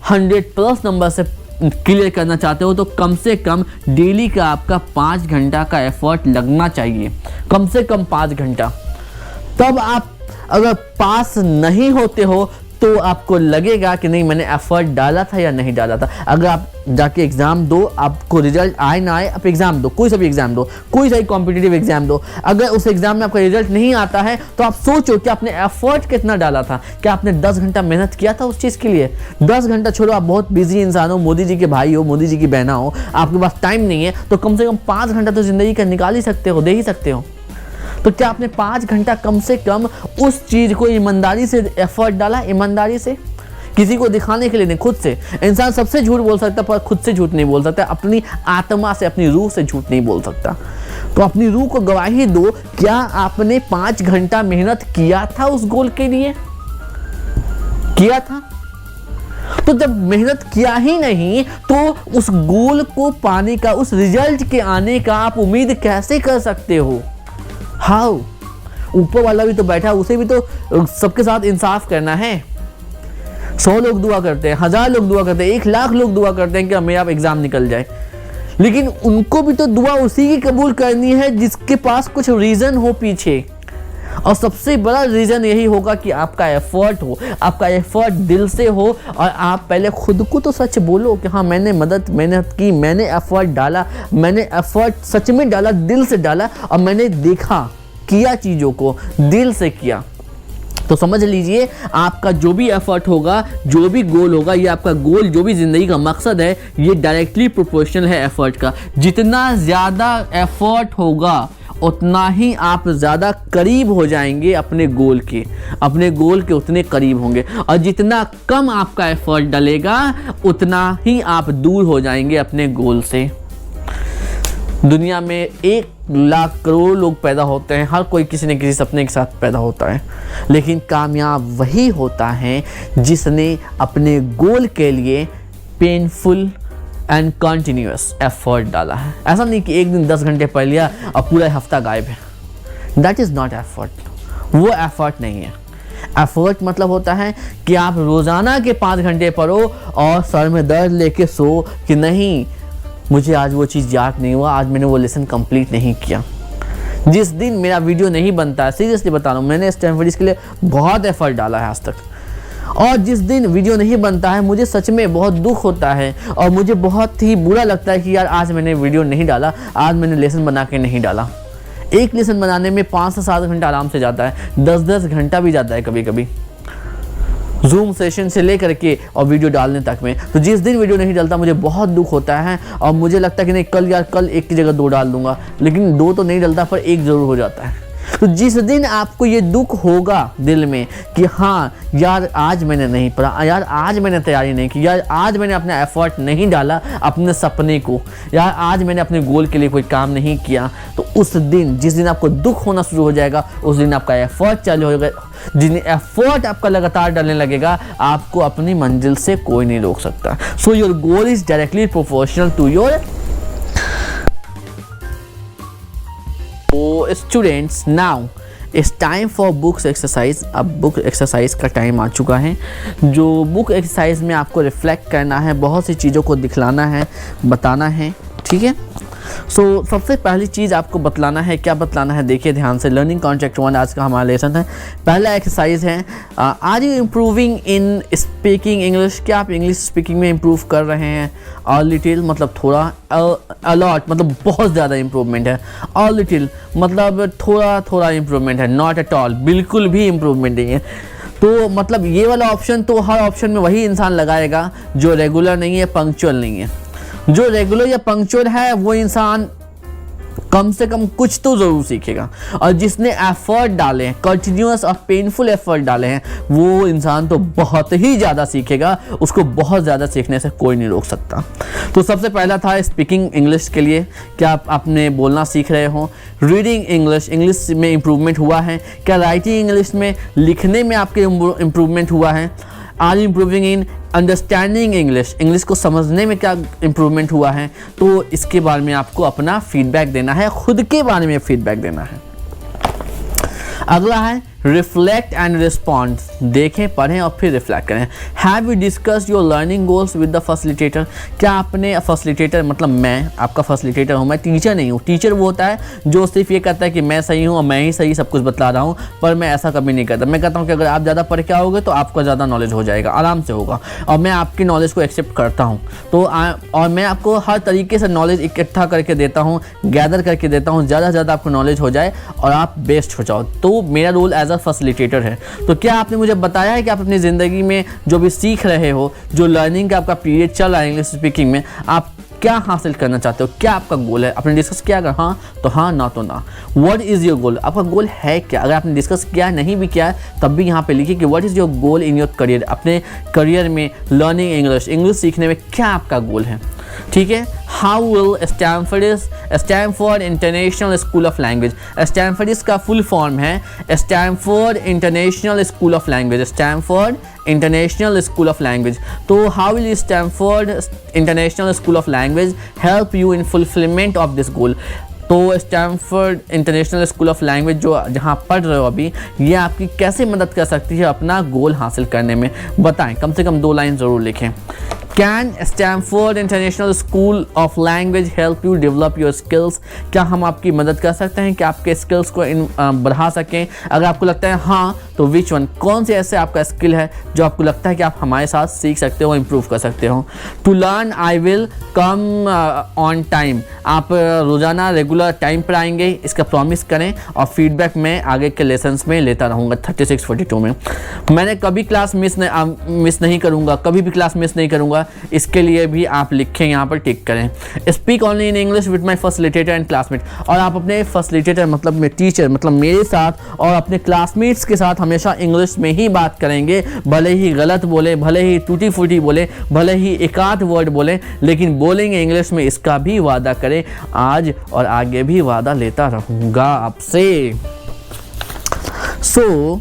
100+ नंबर से क्लियर करना चाहते हो तो कम से कम डेली का आपका 5 घंटा का एफर्ट लगना चाहिए, कम से कम 5 घंटा। तब आप अगर पास नहीं होते हो तो आपको लगेगा कि नहीं मैंने एफर्ट डाला था या नहीं डाला था। अगर आप जाके एग्ज़ाम दो, आपको रिजल्ट आए ना आए, आप एग्ज़ाम दो, कोई सा भी एग्ज़ाम दो, कोई सा भी कॉम्पिटिटिव एग्ज़ाम दो, अगर उस एग्ज़ाम में आपका रिजल्ट नहीं आता है तो आप सोचो कि आपने एफर्ट कितना डाला था। क्या आपने 10 घंटा मेहनत किया था उस चीज़ के लिए? 10 घंटा छोड़ो, आप बहुत बिजी इंसान हो, मोदी जी के भाई हो, मोदी जी की बहना हो, आपके पास टाइम नहीं है, तो कम से कम 5 घंटा तो ज़िंदगी का निकाल ही सकते हो, दे ही सकते हो। तो क्या आपने 5 घंटा कम से कम उस चीज़ को ईमानदारी से एफर्ट डाला? ईमानदारी से, किसी को दिखाने के लिए नहीं, खुद से। इंसान सबसे झूठ बोल सकता पर खुद से झूठ नहीं बोल सकता, अपनी आत्मा से, अपनी रूह से झूठ नहीं बोल सकता। तो अपनी रूह को गवाही दो, क्या आपने 5 घंटा मेहनत किया था उस गोल के लिए? किया था? तो जब मेहनत किया ही नहीं तो उस गोल को पाने का, उस रिजल्ट के आने का आप उम्मीद कैसे कर सकते हो? हाउ? ऊपर वाला भी तो बैठा, उसे भी तो सबके साथ इंसाफ करना है। 100 लोग दुआ करते हैं, 1000 लोग दुआ करते हैं, 1 लाख लोग दुआ करते हैं कि मेरा एग्जाम निकल जाए, लेकिन उनको भी तो दुआ उसी की कबूल करनी है जिसके पास कुछ रीजन हो पीछे। और सबसे बड़ा रीजन यही होगा कि आपका एफर्ट हो, आपका एफर्ट दिल से हो, और आप पहले खुद को तो सच बोलो कि हाँ मैंने मेहनत की, मैंने एफर्ट डाला, मैंने एफर्ट सच में डाला, दिल से डाला, और मैंने देखा, किया, चीज़ों को दिल से किया। तो समझ लीजिए आपका जो भी एफर्ट होगा, जो भी गोल होगा, ये आपका गोल, जो भी ज़िंदगी का मकसद है, ये डायरेक्टली प्रोपोर्शनल है एफर्ट का। जितना ज़्यादा एफर्ट होगा उतना ही आप ज़्यादा करीब हो जाएंगे अपने गोल के उतने करीब होंगे, और जितना कम आपका एफर्ट डलेगा उतना ही आप दूर हो जाएंगे अपने गोल से। दुनिया में 1 लाख करोड़ लोग पैदा होते हैं, हर कोई किसी न किसी सपने के साथ पैदा होता है, लेकिन कामयाब वही होता है जिसने अपने गोल के लिए पेनफुल एंड कंटिन्यूअस एफर्ट डाला है। ऐसा नहीं कि एक दिन 10 घंटे पढ़ लिया और पूरा हफ्ता गायब है। दैट इज़ नॉट एफर्ट, वो एफर्ट नहीं है। एफर्ट मतलब होता है कि आप रोज़ाना के 5 घंटे पढ़ो और सर में दर्द लेके सो कि नहीं मुझे आज वो चीज़ याद नहीं हुआ, आज मैंने वो लेसन कंप्लीट नहीं किया। जिस दिन मेरा वीडियो नहीं बनता है, सीरियसली बता रहा हूँ, मैंने स्टैनफोर्ड के लिए बहुत एफर्ट डाला है आज तक, और जिस दिन वीडियो नहीं बनता है मुझे सच में बहुत दुख होता है और मुझे बहुत ही बुरा लगता है कि यार आज मैंने वीडियो नहीं डाला, आज मैंने लेसन बना के नहीं डाला। एक लेसन बनाने में 5 से 7 घंटा आराम से जाता है, 10-10 घंटा भी जाता है कभी कभी, जूम सेशन से लेकर के और वीडियो डालने तक में। तो जिस दिन वीडियो नहीं डालता मुझे बहुत दुख होता है और मुझे लगता है कि नहीं कल 1 की जगह 2 डाल दूंगा, लेकिन 2 तो नहीं डलता पर 1 ज़रूर हो जाता है। तो जिस दिन आपको ये दुख होगा दिल में कि हाँ यार आज मैंने नहीं पढ़ा, यार आज मैंने तैयारी नहीं की, यार आज मैंने अपना एफर्ट नहीं डाला अपने सपने को, यार आज मैंने अपने गोल के लिए कोई काम नहीं किया, तो उस दिन जिस दिन आपको दुख होना शुरू हो जाएगा उस दिन आपका एफर्ट चालू होगा। जिस दिन एफर्ट आपका लगातार डालने लगेगा आपको अपनी मंजिल से कोई नहीं रोक सकता। So your goal is directly proportional to your. तो students now it's time for books exercise. अब बुक एक्सरसाइज का टाइम आ चुका है। जो बुक एक्सरसाइज में आपको रिफ्लेक्ट करना है, बहुत सी चीज़ों को दिखलाना है, बताना है, ठीक है। सो सबसे पहली चीज़ आपको बतलाना है, क्या बतलाना है देखिए ध्यान से। लर्निंग कॉन्ट्रैक्ट 1 आज का हमारा लेसन है। पहला एक्सरसाइज है are you improving in speaking English. क्या आप इंग्लिश स्पीकिंग में इम्प्रूव कर रहे हैं? अ लिटिल मतलब थोड़ा, अलॉट मतलब बहुत ज़्यादा इम्प्रूवमेंट है, अ लिटिल मतलब थोड़ा थोड़ा इम्प्रूवमेंट है, नॉट एट ऑल बिल्कुल भी इम्प्रूवमेंट नहीं है। तो मतलब ये वाला ऑप्शन तो हर ऑप्शन में वही इंसान लगाएगा जो रेगुलर नहीं है, पंक्चुअल नहीं है। जो रेगुलर या पंक्चुअल है वो इंसान कम से कम कुछ तो ज़रूर सीखेगा, और जिसने एफर्ट डाले हैं, कंटिन्यूअस और पेनफुल एफर्ट डाले हैं, वो इंसान तो बहुत ही ज़्यादा सीखेगा, उसको बहुत ज़्यादा सीखने से कोई नहीं रोक सकता। तो सबसे पहला था स्पीकिंग इंग्लिश के लिए, क्या आप अपने बोलना सीख रहे हो? रीडिंग इंग्लिश, इंग्लिश में इम्प्रूवमेंट हुआ है? क्या राइटिंग इंग्लिश में, लिखने में आपके इम्प्रूवमेंट हुआ है? Are you improving in understanding English, English को समझने में क्या इम्प्रूवमेंट हुआ है? तो इसके बारे में आपको अपना फीडबैक देना है, खुद के बारे में फीडबैक देना है। अगला है रिफ्लेक्ट एंड रिस्पॉन्ड, देखें, पढ़ें और फिर रिफ्लेक्ट करें। Have you discuss your learning goals with the facilitator, क्या आपने, फैसिलिटेटर मतलब मैं आपका फैसिलिटेटर हूँ, मैं टीचर नहीं हूँ। टीचर वो होता है जो सिर्फ ये कहता है कि मैं सही हूँ और मैं ही सही सब कुछ बतला रहा हूँ, पर मैं ऐसा कभी नहीं करता। मैं कहता हूँ कि अगर आप ज़्यादा पढ़ के आओगे तो आपका ज़्यादा नॉलेज हो जाएगा, आराम से होगा, और मैं आपकी नॉलेज को एक्सेप्ट करता हूँ। तो और मैं आपको हर तरीके से नॉलेज इकट्ठा करके देता हूँ, गैदर करके देता हूँ, ज़्यादा से ज़्यादा आपको नॉलेज हो जाए और आप बेस्ट हो जाओ। तो मेरा रोल एज अ फैसिलिटेटर है। तो क्या आपने मुझे बताया है कि आप अपनी ज़िंदगी में जो भी सीख रहे हो, जो लर्निंग का आपका पीरियड चल रहा है इंग्लिश स्पीकिंग में, आप क्या हासिल करना चाहते हो, क्या आपका गोल है? आपने डिस्कस किया? अगर हाँ तो हाँ, ना तो ना। व्हाट इज़ योर गोल, आपका गोल है क्या? अगर आपने डिस्कस किया, नहीं भी किया है, तब भी यहाँ पे लिखिए कि what is your goal in your career, अपने करियर में लर्निंग इंग्लिश सीखने में क्या आपका गोल है, ठीक है। How will Stanford international school of language, Stanford इसका फुल फॉर्म है Stanford international school of language, Stanford international school of language. तो how will Stanford international school of language help you in fulfilment of this goal. तो Stanford international school of language जो जहाँ पढ़ रहे हो अभी, ये आपकी कैसे मदद कर सकती है अपना गोल हासिल करने में, बताएं। कम से कम 2 लाइन ज़रूर लिखें। Can Stanford international school of language help you develop your skills, क्या हम आपकी मदद कर सकते हैं कि आपके स्किल्स को बढ़ा सकें? अगर आपको लगता है हाँ, तो विच वन, कौन से ऐसे आपका स्किल है जो आपको लगता है कि आप हमारे साथ सीख सकते हो, इम्प्रूव कर सकते हो? To learn I will come on time, आप रोज़ाना रेगुलर टाइम पर आएंगे, इसका प्रॉमिस करें, और फीडबैक मैं आगे के लेसन्स में लेता रहूँगा। 36-42 में मैंने कभी क्लास मिस नहीं करूँगा, कभी भी क्लास मिस नहीं करूँगा, इसके लिए भी आप लिखें, यहाँ पर टिक करें। Speak only in English with my facilitator and classmate, और आप अपने फैसिलिटेटर मतलब टीचर मतलब मेरे साथ और अपने क्लासमेट्स के साथ हमेशा इंग्लिश में ही बात करेंगे, भले ही गलत बोले, भले ही टूटी फूटी बोले, भले ही एक आध वर्ड बोले, लेकिन बोलेंगे इंग्लिश में, इसका भी वादा करें। आज और आगे भी वादा लेता रहूँगा आपसे। सो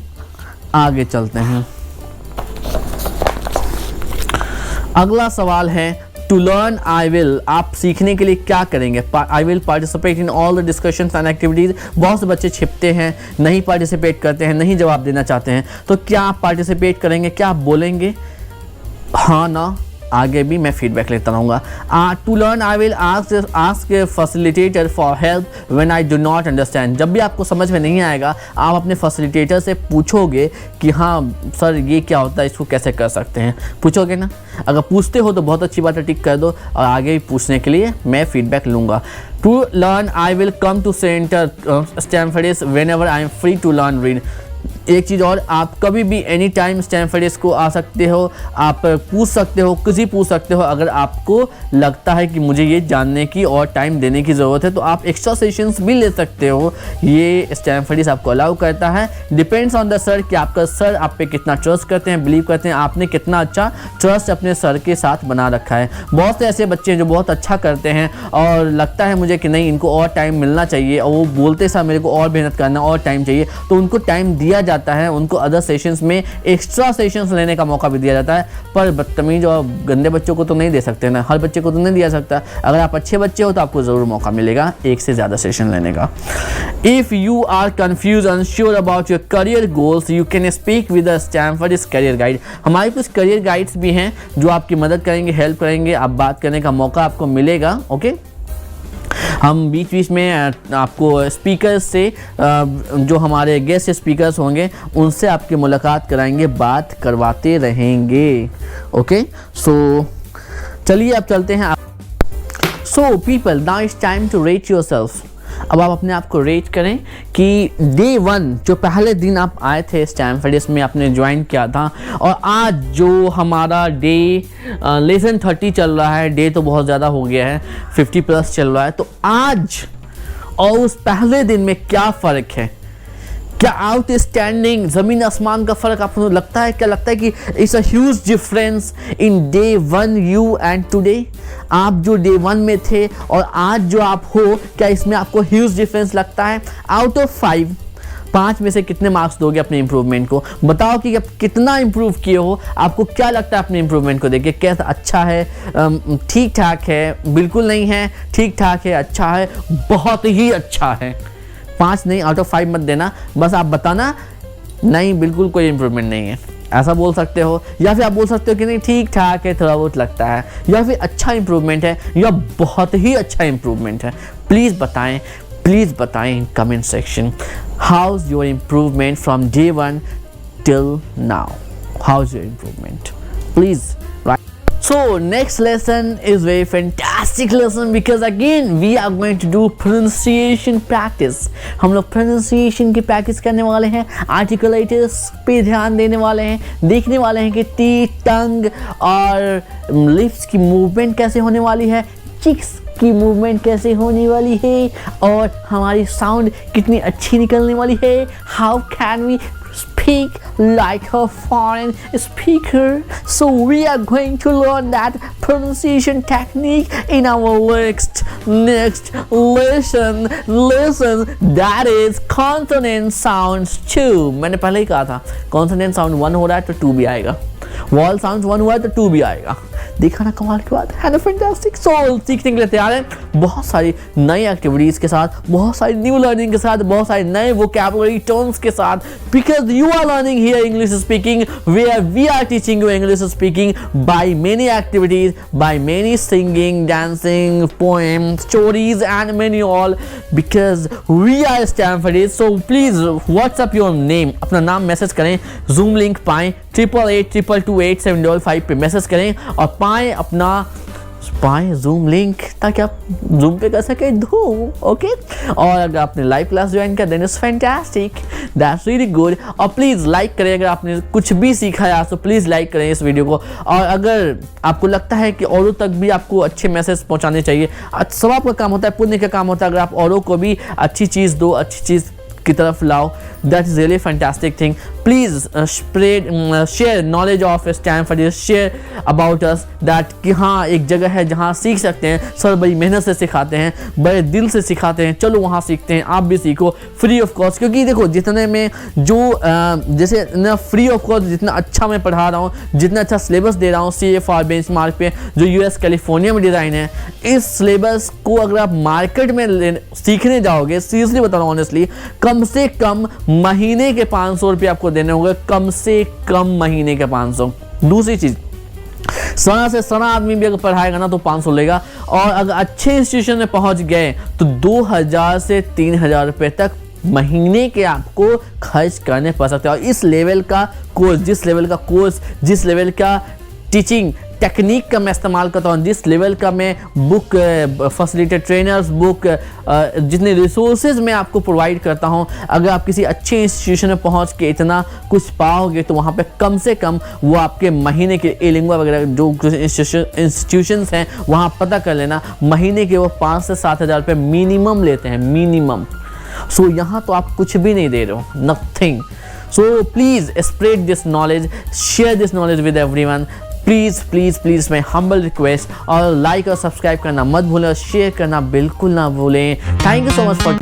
आगे चलते हैं। अगला सवाल है टू लर्न आई विल, आप सीखने के लिए क्या करेंगे? I will participate in all the discussions and activities. बहुत से बच्चे छिपते हैं, नहीं पार्टिसिपेट करते हैं, नहीं जवाब देना चाहते हैं। तो क्या आप पार्टिसिपेट करेंगे, क्या आप बोलेंगे हाँ ना? आगे भी मैं फीडबैक लेता रहूँगा। To learn I will ask facilitator for help when I do not understand, जब भी आपको समझ में नहीं आएगा आप अपने फैसिलिटेटर से पूछोगे कि हाँ सर ये क्या होता है, इसको कैसे कर सकते हैं, पूछोगे ना? अगर पूछते हो तो बहुत अच्छी बात है, टिक कर दो, और आगे भी पूछने के लिए मैं फीडबैक लूँगा। To learn I will come to centre Stanford whenever I am free to learn read. एक चीज़ और, आप कभी भी एनी टाइम स्टैनफोर्ड को आ सकते हो, आप पूछ सकते हो, किसी पूछ सकते हो। अगर आपको लगता है कि मुझे ये जानने की और टाइम देने की ज़रूरत है तो आप एक्स्ट्रा सेशंस भी ले सकते हो, ये स्टैनफोर्ड आपको अलाउ करता है। डिपेंड्स ऑन द सर कि आपका सर आप पे कितना ट्रस्ट करते हैं, बिलीव करते हैं, आपने कितना अच्छा ट्रस्ट अपने सर के साथ बना रखा है। बहुत से ऐसे बच्चे हैं जो बहुत अच्छा करते हैं और लगता है मुझे कि नहीं इनको और टाइम मिलना चाहिए, और वो बोलते सर मेरे को और मेहनत करना, और टाइम चाहिए, तो उनको टाइम दिया जाता है, उनको अदर सेशंस में एक्स्ट्रा सेशंस लेने का मौका भी दिया जाता है। पर बदतमीज और गंदे बच्चों को तो नहीं दे सकते ना, हर बच्चे को तो नहीं दिया सकता। अगर आप अच्छे बच्चे हो तो आपको ज़रूर मौका मिलेगा एक से ज़्यादा सेशन लेने का। If you are confuse unsure about your career goals you can speak with the Stanford career guide. हमारे कुछ करियर गाइड्स भी हैं जो आपकी मदद करेंगे, हेल्प करेंगे, आप बात करने का मौका आपको मिलेगा। ओके, हम बीच बीच में आपको स्पीकर्स से जो हमारे गेस्ट स्पीकर्स होंगे उनसे आपकी मुलाकात कराएंगे, बात करवाते रहेंगे। ओके, सो चलिए अब चलते हैं। So people, now it's time to rate yourself. अब आप अपने आप को रेट करें कि डे 1 जो पहले दिन आप आए थे स्टैनफोर्ड में आपने ज्वाइन किया था, और आज जो हमारा डे लेसन 30 चल रहा है, डे तो बहुत ज़्यादा हो गया है, 50+ चल रहा है, तो आज और उस पहले दिन में क्या फ़र्क है? क्या आउटस्टैंडिंग ज़मीन आसमान का फ़र्क आपको लगता है? क्या लगता है कि it's a huge difference in day 1 you and today? आप जो डे 1 में थे और आज जो आप हो, क्या इसमें आपको ह्यूज डिफरेंस लगता है? आउट ऑफ 5 में से कितने मार्क्स दोगे अपने इंप्रूवमेंट को? बताओ कि आप कितना इंप्रूव किए हो, आपको क्या लगता है अपने इंप्रूवमेंट को देखिए? कैसा, अच्छा है, ठीक ठाक है, बिल्कुल नहीं है, ठीक ठाक है, अच्छा है, बहुत ही अच्छा है? 5 नहीं, आउट ऑफ 5 मत देना, बस आप बताना नहीं, बिल्कुल कोई इम्प्रूवमेंट नहीं है, ऐसा बोल सकते हो। या फिर आप बोल सकते हो कि नहीं ठीक ठाक है, थोड़ा बहुत लगता है, या फिर अच्छा इम्प्रूवमेंट है, या बहुत ही अच्छा इम्प्रूवमेंट है। प्लीज़ बताएं in comment section, how is your improvement from day 1 till now? How's your improvement? Please write. So next lesson is very fantastic lesson because again we are going to do pronunciation practice. हम लोग pronunciation की practice करने वाले हैं, articulators पे ध्यान देने वाले हैं, देखने वाले हैं कि teeth, tongue और lips की movement कैसे होने वाली है, cheeks की मूवमेंट कैसे होने वाली है, और हमारी साउंड कितनी अच्छी निकलने वाली है। How can we speak like a foreign speaker? So we are going to learn that pronunciation technique in our next lesson, that is consonant sounds 2। मैंने पहले ही कहा था consonant sound 1 हो रहा है तो 2 भी आएगा, वॉल साउंड 1 हुआ है तो 2 भी आएगा। देखा ना कमाल की बात है ना, फैंटास्टिक। सो सीखने के लिए तैयार हैं, बहुत सारी नई एक्टिविटीज के साथ, बहुत सारी न्यू लर्निंग के साथ, बहुत सारे नए वोकैबुलरी टर्म्स के साथ, because you are learning here English speaking, where we are teaching you English speaking by many activities, by many singing, dancing, poem, stories and many all, because we are Stanford. So please WhatsApp your name, अपना नाम message करें, zoom link पाएं 8882282755 पे message करें और पाएं zoom link, ताकि आप जूम पे कर सके धूम। ओके, और अगर आपने लाइव क्लास ज्वाइन किया then it's fantastic, that's really good. और प्लीज़ लाइक करें, अगर आपने कुछ भी सीखा है आज तो प्लीज़ लाइक करें इस वीडियो को। और अगर आपको लगता है कि औरों तक भी आपको अच्छे मैसेज पहुंचाने चाहिए, सब आपका काम होता है, पुण्य का काम होता है, अगर आप औरों को भी अच्छी चीज़ दो, अच्छी चीज़ की तरफ लाओ, that is really fantastic thing. Please spread, share knowledge of Stanford, share about us, that कि हाँ एक जगह है जहाँ सीख सकते हैं, सर बड़ी मेहनत से सिखाते हैं, बड़े दिल से सिखाते हैं, चलो वहाँ सीखते हैं, आप भी सीखो फ्री ऑफ कॉस्ट। क्योंकि देखो जितने में जो जैसे ना फ्री ऑफ कॉस्ट, जितना अच्छा मैं पढ़ा रहा हूँ, जितना अच्छा सिलेबस दे रहा हूँ CFR बेंचमार्क पे जो US कैलिफोर्निया में डिज़ाइन है, इस सिलेबस को अगर आप मार्केट में सीखने जाओगे, सीरियसली बता रहा हूँ ऑनेस्टली, कम से कम महीने के 500 रुपये आपको देने होंगे, कम से कम महीने के 500। दूसरी चीज़, सना से सना आदमी भी अगर पढ़ाएगा ना तो 500 लेगा, और अगर अच्छे इंस्टीट्यूशन में पहुंच गए तो 2000 से 3000 रुपये तक महीने के आपको खर्च करने पड़ सकते हैं। और इस लेवल का कोर्स, जिस लेवल का टीचिंग टेक्निक का मैं इस्तेमाल करता हूँ, जिस लेवल का मैं बुक फैसिलिटेड ट्रेनर्स बुक जितने रिसोर्सेज मैं आपको प्रोवाइड करता हूँ, अगर आप किसी अच्छे इंस्टीट्यूशन में पहुँच के इतना कुछ पाओगे तो वहाँ पे कम से कम वो आपके महीने के एलिंगुआ वगैरह जो इंस्टीट्यूशंस हैं वहाँ पता कर लेना, महीने के वो 5 से 7 हज़ार रुपये मिनिमम लेते हैं, मिनिमम। सो यहाँ तो आप कुछ भी नहीं दे रहे हो, nothing. So please spread this knowledge, share this knowledge with everyone, please my humble request. और लाइक और सब्सक्राइब करना मत भूलें और शेयर करना बिल्कुल ना भूलें। Thank you so much for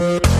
है।